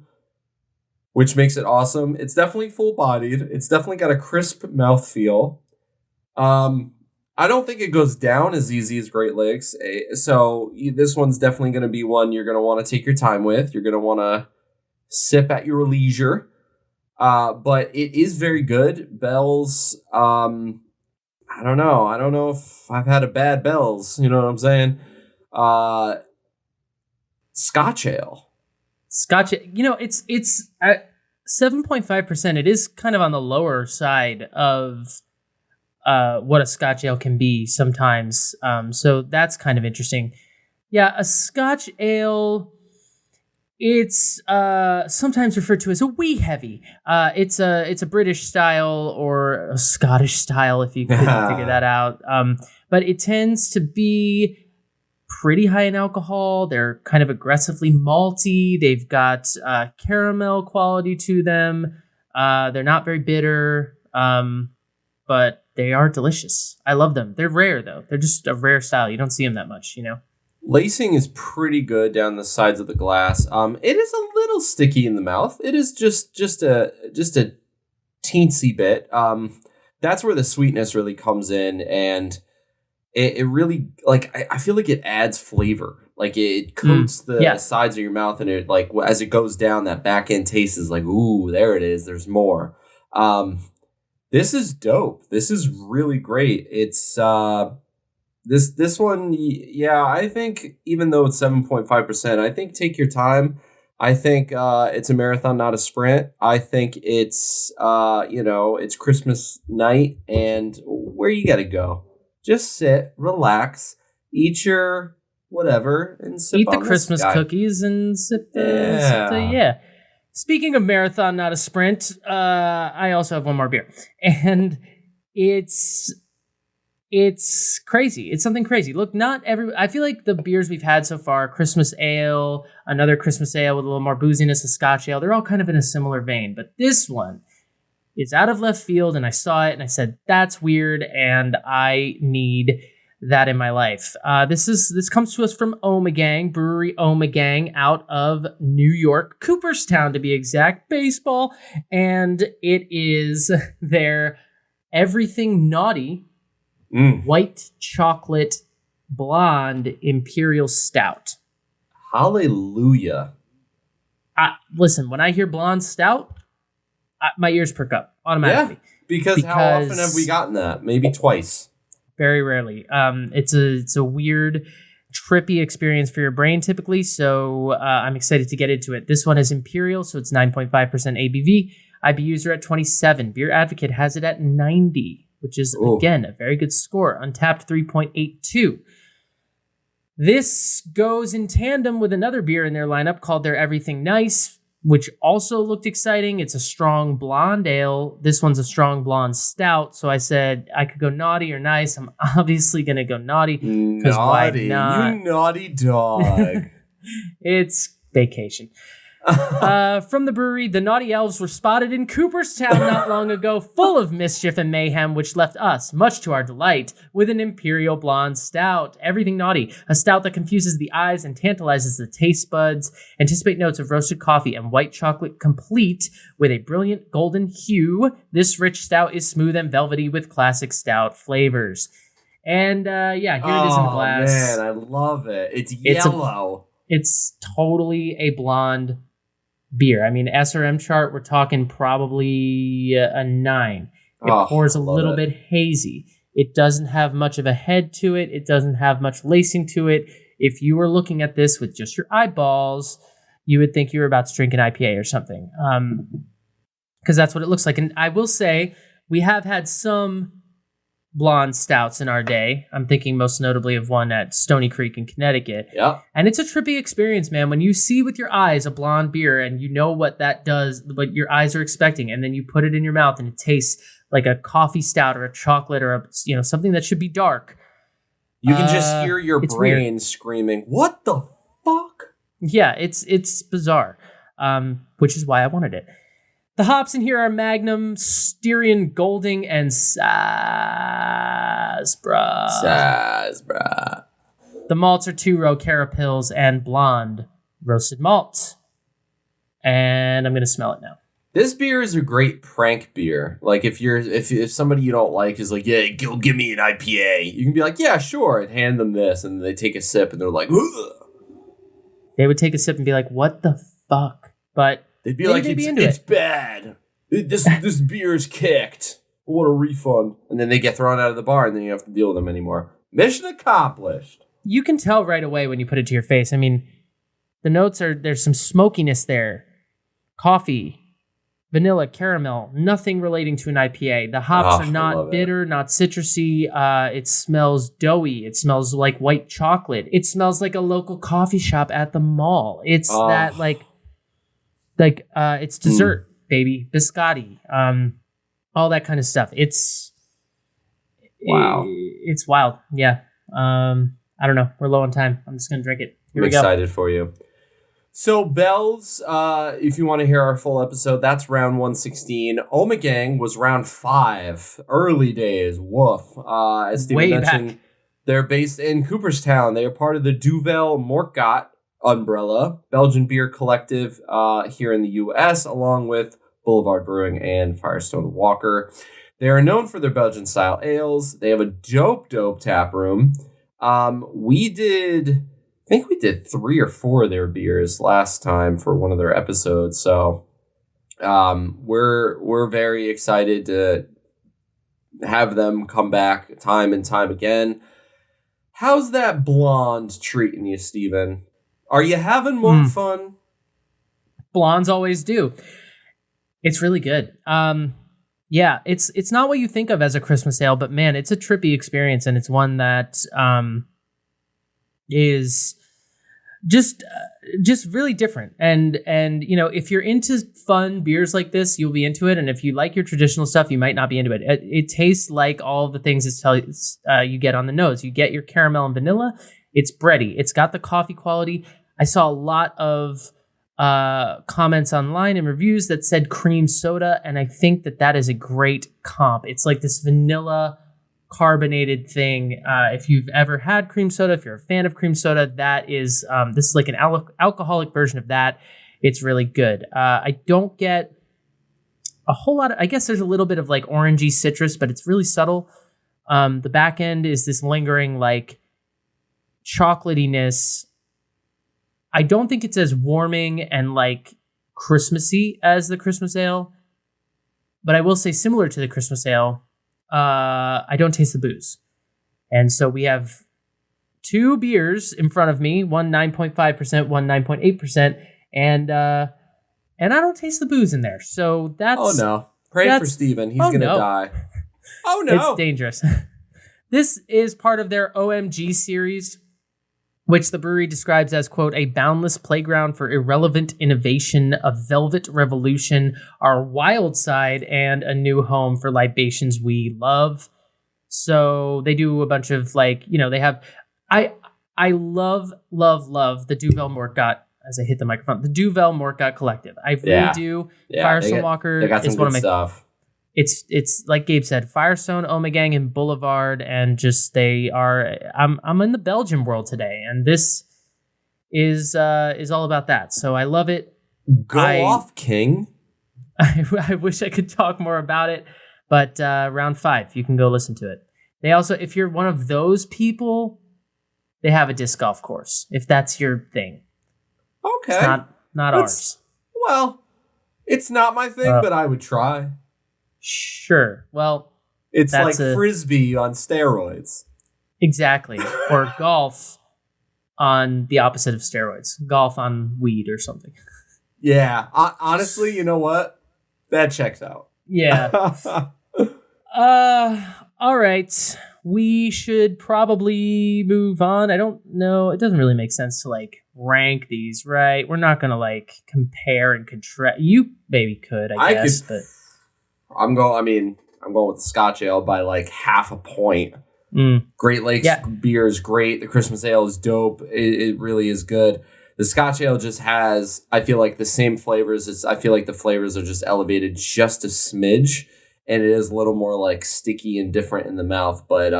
which makes it awesome. It's definitely full-bodied. It's definitely got a crisp mouthfeel. I don't think it goes down as easy as Great Lakes. So this one's definitely going to be one you're going to want to take your time with. You're going to want to sip at your leisure. But it is very good. Bell's, I don't know. I don't know if I've had a bad Bell's. You know what I'm saying? Scotch ale. Scotch, it's at 7.5%. It is kind of on the lower side of what a Scotch ale can be sometimes. So that's kind of interesting. Yeah, a Scotch ale, it's sometimes referred to as a wee heavy. It's a British style or a Scottish style, if you couldn't figure that out. But it tends to be pretty high in alcohol. They're kind of aggressively malty. They've got caramel quality to them. They're not very bitter, but they are delicious. I love them. They're rare, though. They're just a rare style. You don't see them that much, Lacing is pretty good down the sides of the glass. It is a little sticky in the mouth. It is just a teensy bit. That's where the sweetness really comes in, and it really, like, I feel like it adds flavor. Like, it coats the sides of your mouth, and it, like, as it goes down, that back end taste is like, ooh, there it is. There's more. This is dope. This is really great. It's this one, yeah, I think even though it's 7.5%, I think take your time. I think it's a marathon, not a sprint. I think it's it's Christmas night, and where you gotta go. Just sit, relax, eat your whatever, and sip eat on the Christmas cookies and sip the. Speaking of marathon, not a sprint, I also have one more beer, and it's crazy. It's something crazy. Look, I feel like the beers we've had so far, Christmas ale, another Christmas ale with a little more booziness, a Scotch ale, they're all kind of in a similar vein. But this one is out of left field, and I saw it, and I said, that's weird, and I need that in my life. This comes to us from Omegang, Brewery Omegang, out of New York, Cooperstown to be exact, baseball. And it is their Everything Naughty white chocolate blonde imperial stout. Hallelujah. Listen, when I hear blonde stout, my ears perk up automatically. Yeah, because how often have we gotten that? Maybe twice. Very rarely. It's a weird, trippy experience for your brain typically, so I'm excited to get into it. This one is imperial, so it's 9.5% ABV. IBUs are at 27. Beer Advocate has it at 90. Which is, again, a very good score. Untapped 3.82. This goes in tandem with another beer in their lineup called their Everything Nice, which also looked exciting. It's a strong blonde ale. This one's a strong blonde stout. So I said I could go naughty or nice. I'm obviously going to go naughty. Because why not? You naughty dog. It's vacation. From the brewery, the Naughty Elves were spotted in Cooperstown not long ago, full of mischief and mayhem, which left us, much to our delight, with an Imperial Blonde Stout. Everything naughty, a stout that confuses the eyes and tantalizes the taste buds. Anticipate notes of roasted coffee and white chocolate, complete with a brilliant golden hue. This rich stout is smooth and velvety with classic stout flavors. And here it is in the glass. Man, I love it. It's yellow. It's totally a blonde beer. I mean, SRM chart, we're talking probably a 9. It pours a little bit hazy. It doesn't have much of a head to it. It doesn't have much lacing to it. If you were looking at this with just your eyeballs, you would think you were about to drink an IPA or something. Because that's what it looks like. And I will say, we have had some blonde stouts in our day. I'm thinking most notably of one at Stony Creek in Connecticut. Yeah. And it's a trippy experience, man. When you see with your eyes a blonde beer and you know what that does, what your eyes are expecting, and then you put it in your mouth and it tastes like a coffee stout or a chocolate or something that should be dark. You can just hear your brain screaming, "What the fuck?" Yeah, it's bizarre. Which is why I wanted it. The hops in here are Magnum, Styrian Golding, and Sazbra. The malts are 2-row Carapils and blonde roasted malt. And I'm going to smell it now. This beer is a great prank beer. Like if somebody you don't like is like, yeah, go give me an IPA, you can be like, yeah, sure, and hand them this, and they take a sip and they're like, ugh. They would take a sip and be like, what the fuck? But they'd be like, it's bad. This beer is kicked. I want a refund. And then they get thrown out of the bar, and then you have to deal with them anymore. Mission accomplished. You can tell right away when you put it to your face. I mean, the notes there's some smokiness there. Coffee, vanilla, caramel, nothing relating to an IPA. The hops are not bitter, not citrusy. It smells doughy. It smells like white chocolate. It smells like a local coffee shop at the mall. It's that it's dessert, baby, biscotti, all that kind of stuff. It's wild. Yeah. I don't know. We're low on time. I'm just gonna drink it. I'm excited for you. So Bells, if you want to hear our full episode, that's round 116. Omegang was round 5. Early days. Woof. As Stephen mentioned, They're based in Cooperstown. They are part of the Duvel Morkat umbrella, Belgian beer collective here in the U.S., along with Boulevard Brewing and Firestone Walker. They are known for their Belgian-style ales. They have a dope tap room. We did 3 or 4 of their beers last time for one of their episodes, so we're very excited to have them come back time and time again. How's that blonde treating you, Stephen? Are you having more fun? Blondes always do. It's really good. Yeah, it's not what you think of as a Christmas ale, but man, it's a trippy experience, and it's one that is just really different. And if you're into fun beers like this, you'll be into it. And if you like your traditional stuff, you might not be into it. It tastes like all the things you get on the nose. You get your caramel and vanilla. It's bready. It's got the coffee quality. I saw a lot of comments online and reviews that said cream soda, and I think that is a great comp. It's like this vanilla carbonated thing. If you've ever had cream soda, if you're a fan of cream soda, that is this is like an alcoholic version of that. It's really good. I don't get a whole lot of, I guess there's a little bit of like orangey citrus, but it's really subtle. The back end is this lingering like chocolatiness. I don't think it's as warming and like Christmassy as the Christmas ale, but I will say similar to the Christmas ale, I don't taste the booze. And so we have 2 beers in front of me, one 9.5%, one 9.8%, and I don't taste the booze in there. So that's... Oh, no. Pray for Stephen. He's going to die. Oh, no. It's dangerous. This is part of their OMG series, which the brewery describes as, quote, a boundless playground for irrelevant innovation, a velvet revolution, our wild side, and a new home for libations we love. So they do a bunch of they have, I love the Duvel Morkat, as I hit the microphone, the Duvel Morkat Collective. I really do. Yeah, Firestone Walker they got some is one of my stuff. It's like Gabe said, Firestone, Omegang, and Boulevard, and just they are. I'm in the Belgium world today, and this is all about that. So I love it. Go off, King. I wish I could talk more about it, but round 5, you can go listen to it. They also, if you're one of those people, they have a disc golf course if that's your thing. Okay, it's not ours. Well, it's not my thing, but I would try. Sure. Well, it's like Frisbee on steroids. Exactly. Or golf on the opposite of steroids. Golf on weed or something. Yeah. Honestly, you know what? That checks out. Yeah. All right. We should probably move on. I don't know. It doesn't really make sense to rank these, right? We're not going to compare and contrast. You maybe could, I guess, but I'm going with the Scotch Ale by half a point. Great Lakes beer is great. The Christmas Ale is dope. It really is good. The Scotch Ale just has, I feel like, the same flavors. I feel like the flavors are just elevated just a smidge, and it is a little more sticky and different in the mouth. But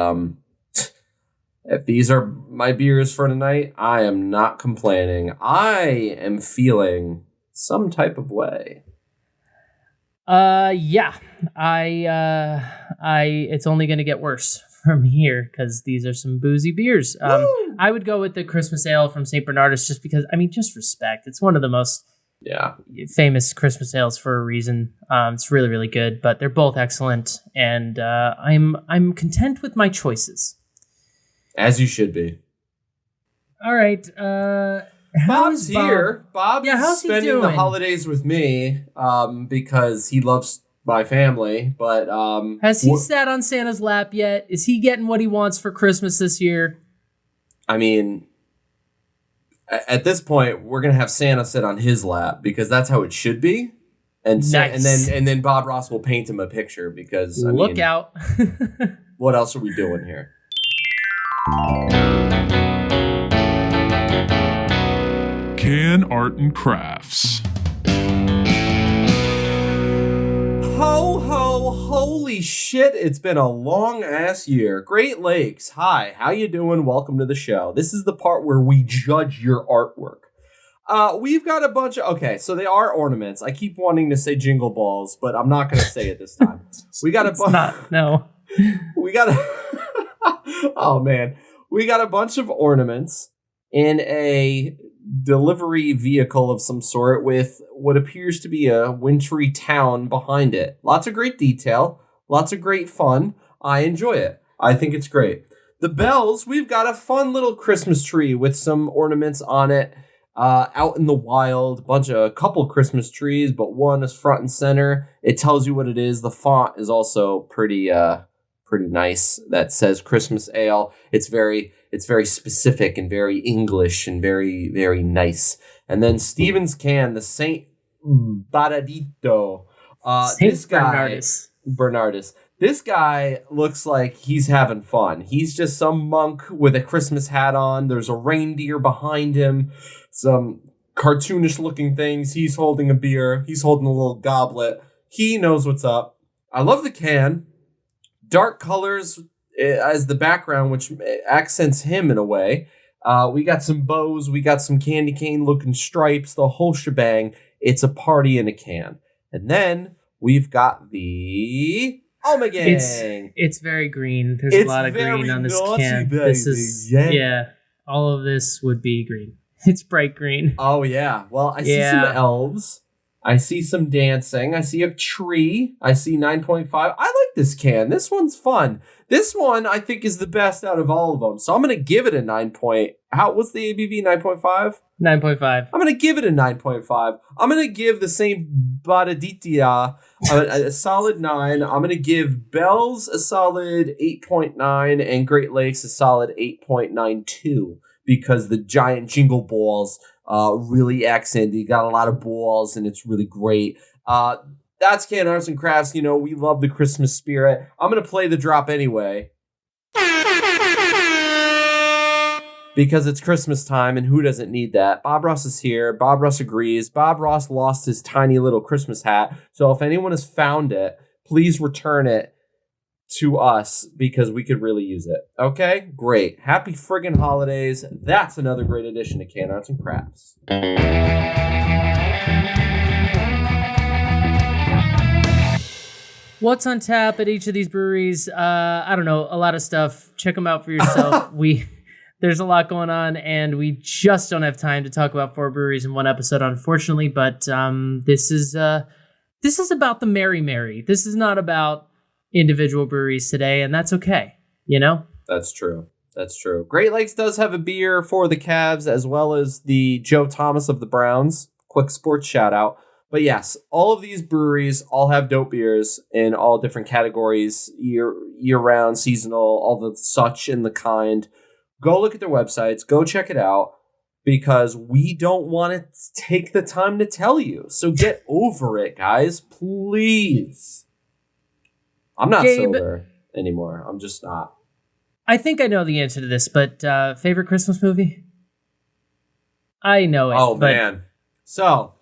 if these are my beers for tonight, I am not complaining. I am feeling some type of way. Yeah, it's only going to get worse from here because these are some boozy beers. I would go with the Christmas Ale from St. Bernardus just because, just respect. It's one of the most famous Christmas ales for a reason. It's really, really good, but they're both excellent, and I'm content with my choices. As you should be. All right. Bob's here. Bob is spending the doing? holidays with me because he loves my family. But has he sat on Santa's lap yet? Is he getting what he wants for Christmas this year? At this point, we're gonna have Santa sit on his lap because that's how it should be. And nice. and then Bob Ross will paint him a picture because look out. What else are we doing here? Can Art and Crafts. Ho, ho, Holy shit, it's been a long ass year. Great Lakes, hi, how you doing? Welcome to the show. This is the part where we judge your artwork. We've got a bunch of, okay, so they are ornaments. I keep wanting to say jingle balls, but I'm not going to say it this time. We got a bunch. No. We got oh man. We got a bunch of ornaments in a delivery vehicle of some sort with what appears to be a wintry town behind it. Lots of great detail, lots of great fun. I enjoy it. I think it's great. The bells, we've got a fun little Christmas tree with some ornaments on it. Out in the wild, a couple Christmas trees, but one is front and center. It tells you what it is. The font is also pretty nice. That says Christmas Ale. It's very specific and very English and very, very nice. And then Stephen's can, the Saint Baradito. This guy, Bernardus. This guy looks like he's having fun. He's just some monk with a Christmas hat on. There's a reindeer behind him. Some cartoonish looking things. He's holding a beer. He's holding a little goblet. He knows what's up. I love the can. Dark colors as the background, which accents him in a way. We got some bows. We got some candy cane looking stripes. The whole shebang. It's a party in a can. And then we've got the Alma Gang. It's very green. There's a lot of green on this can. Baby. This is yeah. All of this would be green. It's bright green. Oh yeah. Well, I see some elves. I see some dancing. I see a tree. I see 9.5. I like this can. This one's fun. This one I think is the best out of all of them. So I'm gonna give it a 9. What's the ABV? 9.5. 9.5. I'm gonna give it a 9.5. I'm gonna give the Saint Badaditia a solid 9. I'm gonna give Bells a solid 8.9 and Great Lakes a solid 8.92 because the giant jingle balls really accent. You got a lot of balls and it's really great. That's Can Arts and Crafts. You know, we love the Christmas spirit. I'm gonna play the drop anyway. Because it's Christmas time, and who doesn't need that? Bob Ross is here. Bob Ross agrees. Bob Ross lost his tiny little Christmas hat. So if anyone has found it, please return it to us because we could really use it. Okay? Great. Happy friggin' holidays. That's another great addition to Can Arts and Crafts. What's on tap at each of these breweries? I don't know. A lot of stuff. Check them out for yourself. There's a lot going on, and we just don't have time to talk about 4 breweries in one episode, unfortunately. But this is about the Mary. This is not about individual breweries today, and that's okay. You know. That's true. Great Lakes does have a beer for the Cavs as well as the Joe Thomas of the Browns. Quick sports shout out. But yes, all of these breweries all have dope beers in all different categories, year round, seasonal, all the such and the kind. Go look at their websites. Go check it out because we don't want to take the time to tell you. So get over it, guys. Please. I'm not sober anymore. I'm just not. I think I know the answer to this, but favorite Christmas movie? I know it. Oh, man. So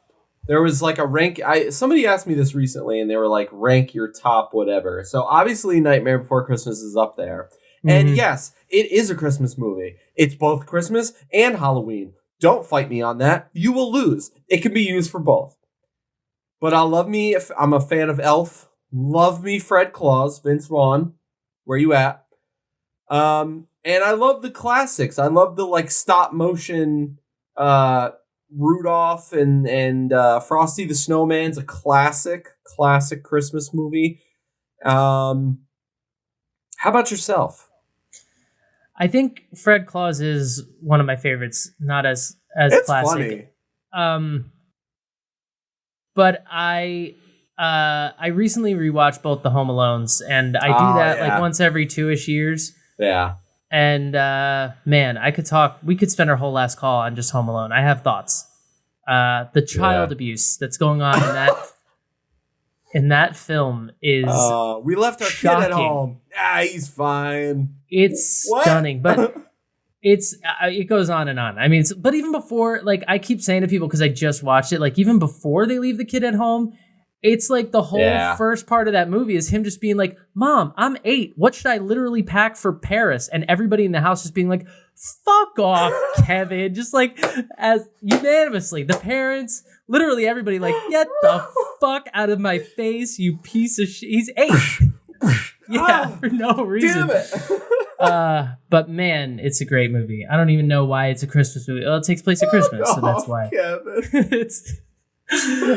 there was like a rank. Somebody asked me this recently, and they were like, rank your top whatever. So obviously Nightmare Before Christmas is up there. And yes, it is a Christmas movie. It's both Christmas and Halloween. Don't fight me on that. You will lose. It can be used for both. But I'll love me if I'm a fan of Elf. Love me Fred Claus, Vince Vaughn. Where you at? And I love the classics. I love the like stop motion Rudolph and Frosty the Snowman's a classic Christmas movie. How about yourself? I think Fred Claus is one of my favorites, not as it's classic. Funny. But I recently rewatched both the Home Alones, and I do that like once every 2-ish years. Yeah. And man, we could spend our whole last call on just Home Alone. I have thoughts. The child abuse that's going on in that film is we left our shocking. kid at home. He's fine. It's stunning, but it goes on and on. I mean, but even before, like I keep saying to people because I just watched it, like even before they leave the kid at home, It's like the whole first part of that movie is him just being like, Mom, I'm 8. What should I literally pack for Paris? And everybody in the house just being like, fuck off, Kevin. Just like as unanimously, the parents, literally everybody like, get the fuck out of my face, you piece of shit. He's 8. For no reason. Damn it. But man, it's a great movie. I don't even know why it's a Christmas movie. Well, it takes place at Christmas, so that's why. Kevin.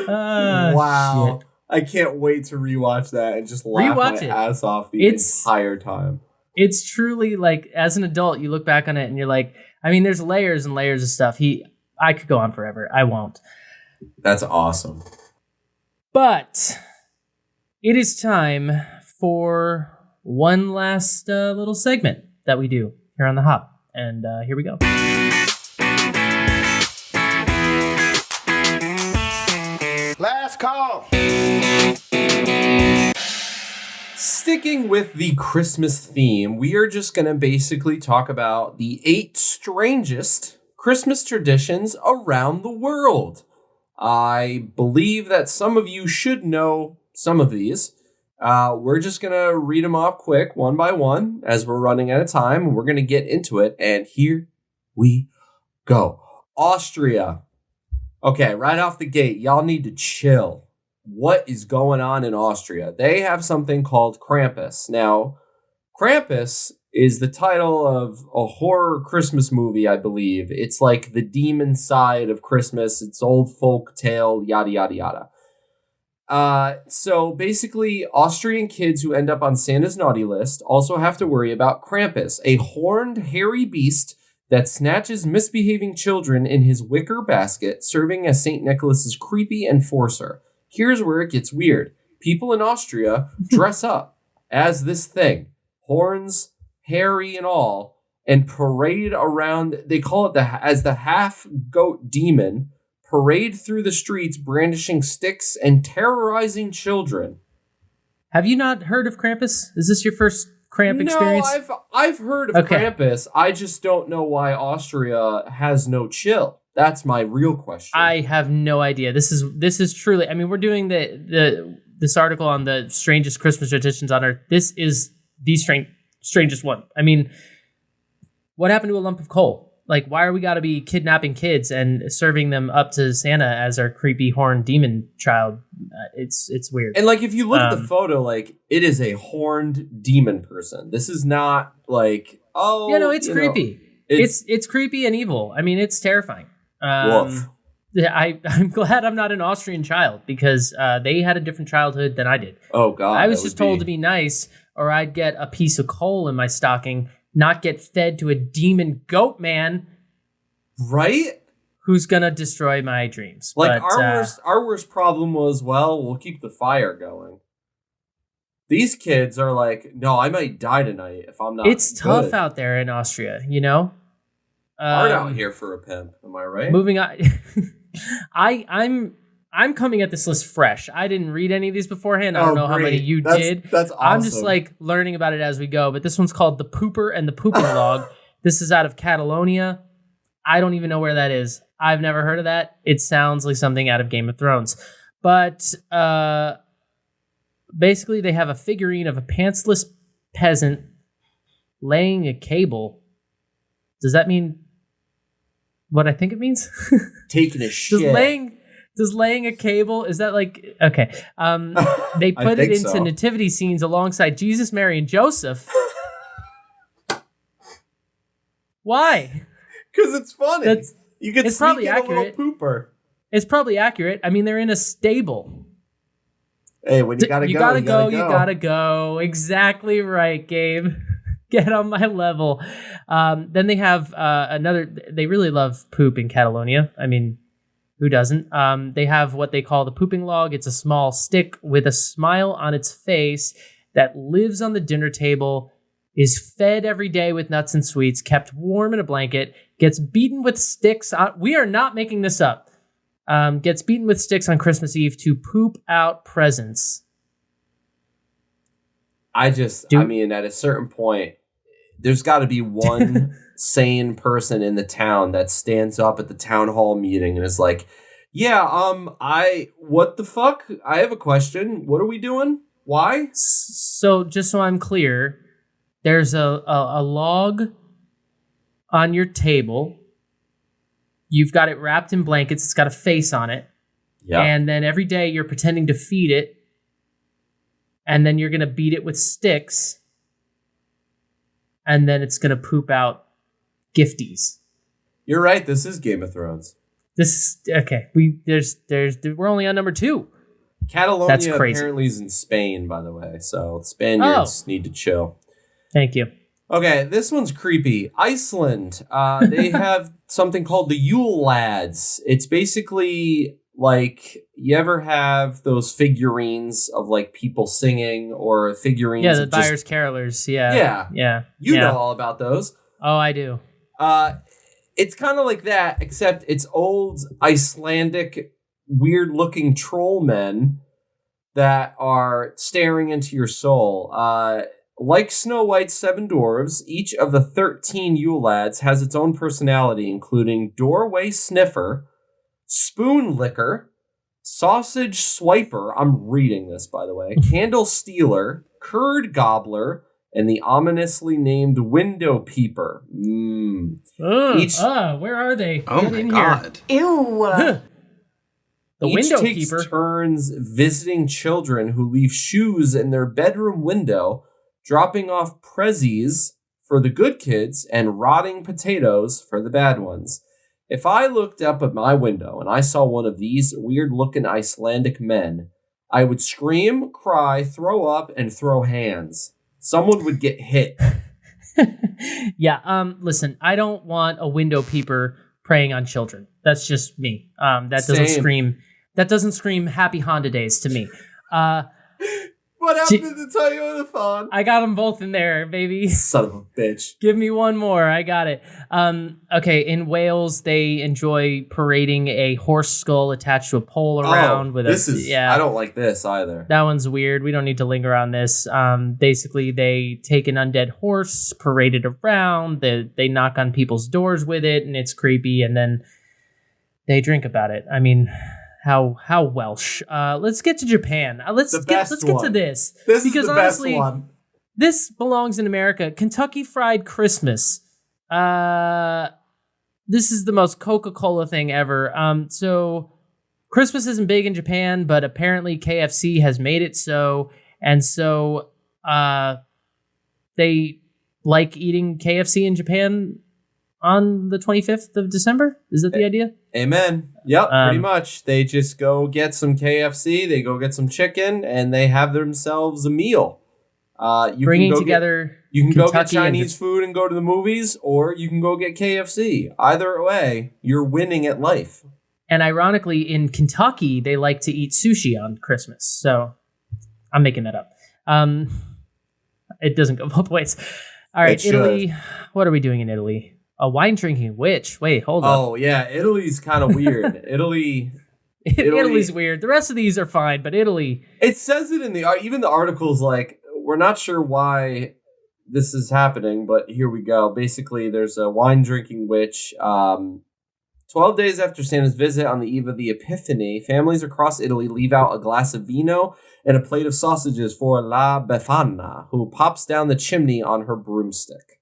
Wow. Shit. I can't wait to rewatch that and just laugh my ass off the entire time. It's truly like, as an adult, you look back on it and you're like, I mean, there's layers and layers of stuff. I could go on forever. I won't. That's awesome. But it is time for one last little segment that we do here on The Hop. And here we go. Last call. Sticking with the Christmas theme, we are just going to basically talk about the 8 strangest Christmas traditions around the world. I believe that some of you should know some of these. We're just going to read them off quick, one by one, as we're running out of time. We're going to get into it, and here we go. Austria. Okay, right off the gate, y'all need to chill. What is going on in Austria? They have something called Krampus. Now, Krampus is the title of a horror Christmas movie, I believe. It's like the demon side of Christmas. It's old folk tale, yada, yada, yada. So basically, Austrian kids who end up on Santa's naughty list also have to worry about Krampus, a horned, hairy beast that snatches misbehaving children in his wicker basket, serving as St. Nicholas's creepy enforcer. Here's where it gets weird. People in Austria dress up as this thing, horns, hairy and all, and parade around, they call it as the half-goat demon, parade through the streets brandishing sticks and terrorizing children. Have you not heard of Krampus? Is this your first Kramp experience? No, I've heard of Krampus. I just don't know why Austria has no chill. That's my real question. I have no idea. This is truly, I mean, we're doing this article on the strangest Christmas traditions on Earth. This is the strangest one. I mean, what happened to a lump of coal? Like, why are we got to be kidnapping kids and serving them up to Santa as our creepy horned demon child? It's weird. And like, if you look at the photo, like, it is a horned demon person. This is not like, it's creepy. It's creepy and evil. I mean, it's terrifying. Woof. I'm glad I'm not an Austrian child because they had a different childhood than I did. Oh God! I was just told to be nice, or I'd get a piece of coal in my stocking, not get fed to a demon goat man, right? Who's gonna destroy my dreams. Like, our worst problem was, well, we'll keep the fire going. These kids are like, no, I might die tonight if I'm not. It's tough out there in Austria, you know. Hard out here for a pimp, am I right? Moving on, I'm coming at this list fresh. I didn't read any of these beforehand. I don't know how many you did. That's awesome. I'm just like learning about it as we go. But this one's called The Pooper and the Pooping Log. This is out of Catalonia. I don't even know where that is. I've never heard of that. It sounds like something out of Game of Thrones. But basically, they have a figurine of a pantsless peasant laying a cable. Does that mean what I think it means? Taking a shit. Does laying a cable, is that like, okay. They put it into nativity scenes alongside Jesus, Mary, and Joseph. Why? Because it's funny. You can sneak in accurate. A little pooper. It's probably accurate. I mean, they're in a stable. Hey, when you gotta go. You gotta go. Exactly right, Gabe. Get on my level. Then they have they really love poop in Catalonia. I mean, who doesn't? They have what they call the pooping log. It's a small stick with a smile on its face that lives on the dinner table, is fed every day with nuts and sweets, kept warm in a blanket, gets beaten with sticks. We are not making this up. Gets beaten with sticks on Christmas Eve to poop out presents. I mean, at a certain point, there's got to be one sane person in the town that stands up at the town hall meeting and is like, Yeah, what the fuck? I have a question. What are we doing? Why? So just so I'm clear, there's a log on your table. You've got it wrapped in blankets. It's got a face on it. Yeah. And then every day you're pretending to feed it. And then you're going to beat it with sticks. And then it's going to poop out gifties. You're right. This is Game of Thrones. This is okay. We're only on number 2. Catalonia That's crazy. apparently is in Spain, by the way. So Spaniards need to chill. Thank you. Okay, this one's creepy. Iceland. They have something called the Yule Lads. It's basically like, you ever have those figurines of like people singing, or figurines? Yeah, the of just, Byers Carolers. Yeah. You know all about those. Oh, I do. It's kind of like that, except it's old Icelandic, weird-looking troll men that are staring into your soul. Like Snow White's 7 dwarves, each of the 13 Yule Lads has its own personality, including Doorway Sniffer, Spoon Licker, Sausage Swiper, I'm reading this, by the way, Candle Stealer, Curd Gobbler, and the ominously named Window Peeper. Where are they? Oh Get my in god. Here. Ew. The Each Window takes Peeper. turns visiting children who leave shoes in their bedroom window, dropping off prezzies for the good kids and rotting potatoes for the bad ones. If I looked up at my window and I saw one of these weird-looking Icelandic men, I would scream, cry, throw up, and throw hands. Someone would get hit. Yeah, listen, I don't want a window peeper preying on children. That's just me. That doesn't scream happy Honda days to me. What happened to tell you on the phone? I got them both in there, baby. Son of a bitch. Give me one more. I got it. Okay, in Wales, they enjoy parading a horse skull attached to a pole around. I don't like this either. That one's weird. We don't need to linger on this. Basically, they take an undead horse, parade it around. They knock on people's doors with it, and it's creepy. And then they drink about it. I mean, how Welsh. Let's get to Japan. Let's get to this. This because is the honestly, best one. This belongs in America. Kentucky Fried Christmas. This is the most Coca-Cola thing ever. So Christmas isn't big in Japan, but apparently KFC has made it so. And so they like eating KFC in Japan on the 25th of December. Is that the idea? Amen. Yep, pretty much. They just go get some KFC, they go get some chicken, and they have themselves a meal. You can go get Chinese food and go to the movies, or you can go get KFC. Either way, you're winning at life. And ironically, in Kentucky, they like to eat sushi on Christmas. So I'm making that up. It doesn't go both ways. All right, Italy. What are we doing in Italy? A wine drinking witch. Wait, hold on. Oh, yeah. Italy's kind of weird. Italy's weird. The rest of these are fine, but Italy. It says it in even the article's like, we're not sure why this is happening, but here we go. Basically, there's a wine drinking witch. 12 days after Santa's visit on the eve of the Epiphany, families across Italy leave out a glass of vino and a plate of sausages for La Befana, who pops down the chimney on her broomstick.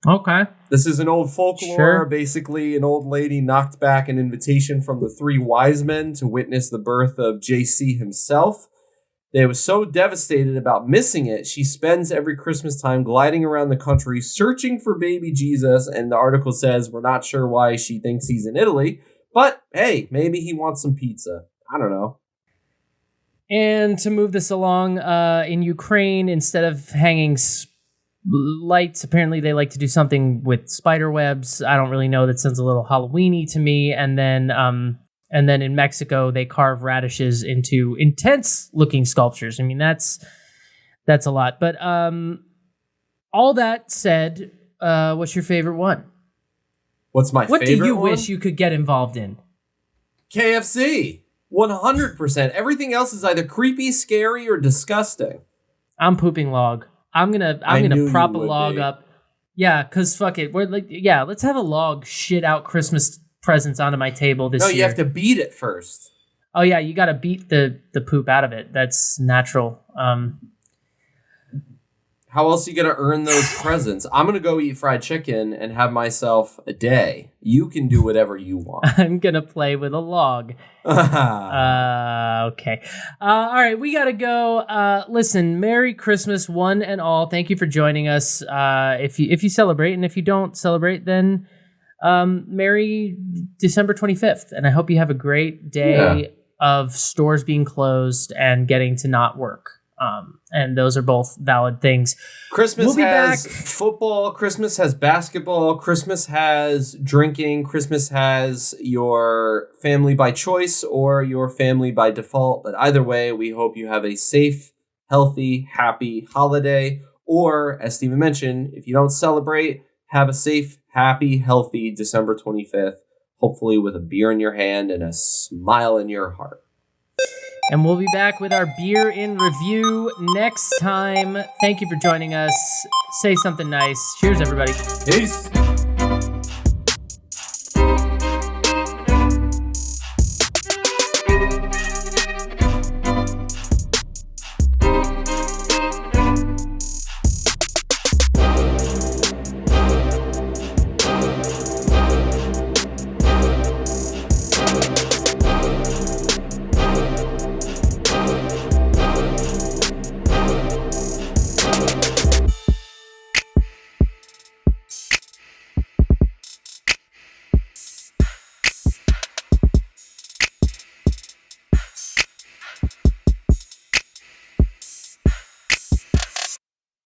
Okay. This is an old folklore. Sure. Basically, an old lady knocked back an invitation from the 3 wise men to witness the birth of JC himself. They were so devastated about missing it, she spends every Christmas time gliding around the country searching for baby Jesus, and the article says we're not sure why she thinks he's in Italy, but hey, maybe he wants some pizza. I don't know. And to move this along, in Ukraine, instead of hanging lights, apparently they like to do something with spider webs. I don't really know. That sounds a little Halloween-y to me. And then in Mexico, they carve radishes into intense-looking sculptures. I mean, that's a lot. But all that said, what's your favorite one? What's my favorite one? What do you wish you could get involved in? KFC. 100%. Everything else is either creepy, scary, or disgusting. I'm pooping log. I'm gonna prop a log up. Yeah, cause fuck it. We're like, yeah, let's have a log shit out Christmas presents onto my table this year. No, you have to beat it first. Oh yeah, you got to beat the poop out of it. That's natural. How else are you going to earn those presents? I'm going to go eat fried chicken and have myself a day. You can do whatever you want. I'm going to play with a log. Okay. All right, we got to go. Listen, Merry Christmas, one and all. Thank you for joining us. If you celebrate, and if you don't celebrate, then Merry December 25th. And I hope you have a great day of stores being closed and getting to not work. And those are both valid things. Christmas has football. Christmas has basketball. Christmas has drinking. Christmas has your family by choice or your family by default. But either way, we hope you have a safe, healthy, happy holiday. Or, as Stephen mentioned, if you don't celebrate, have a safe, happy, healthy December 25th, hopefully with a beer in your hand and a smile in your heart. And we'll be back with our beer in review next time. Thank you for joining us. Say something nice. Cheers, everybody. Peace.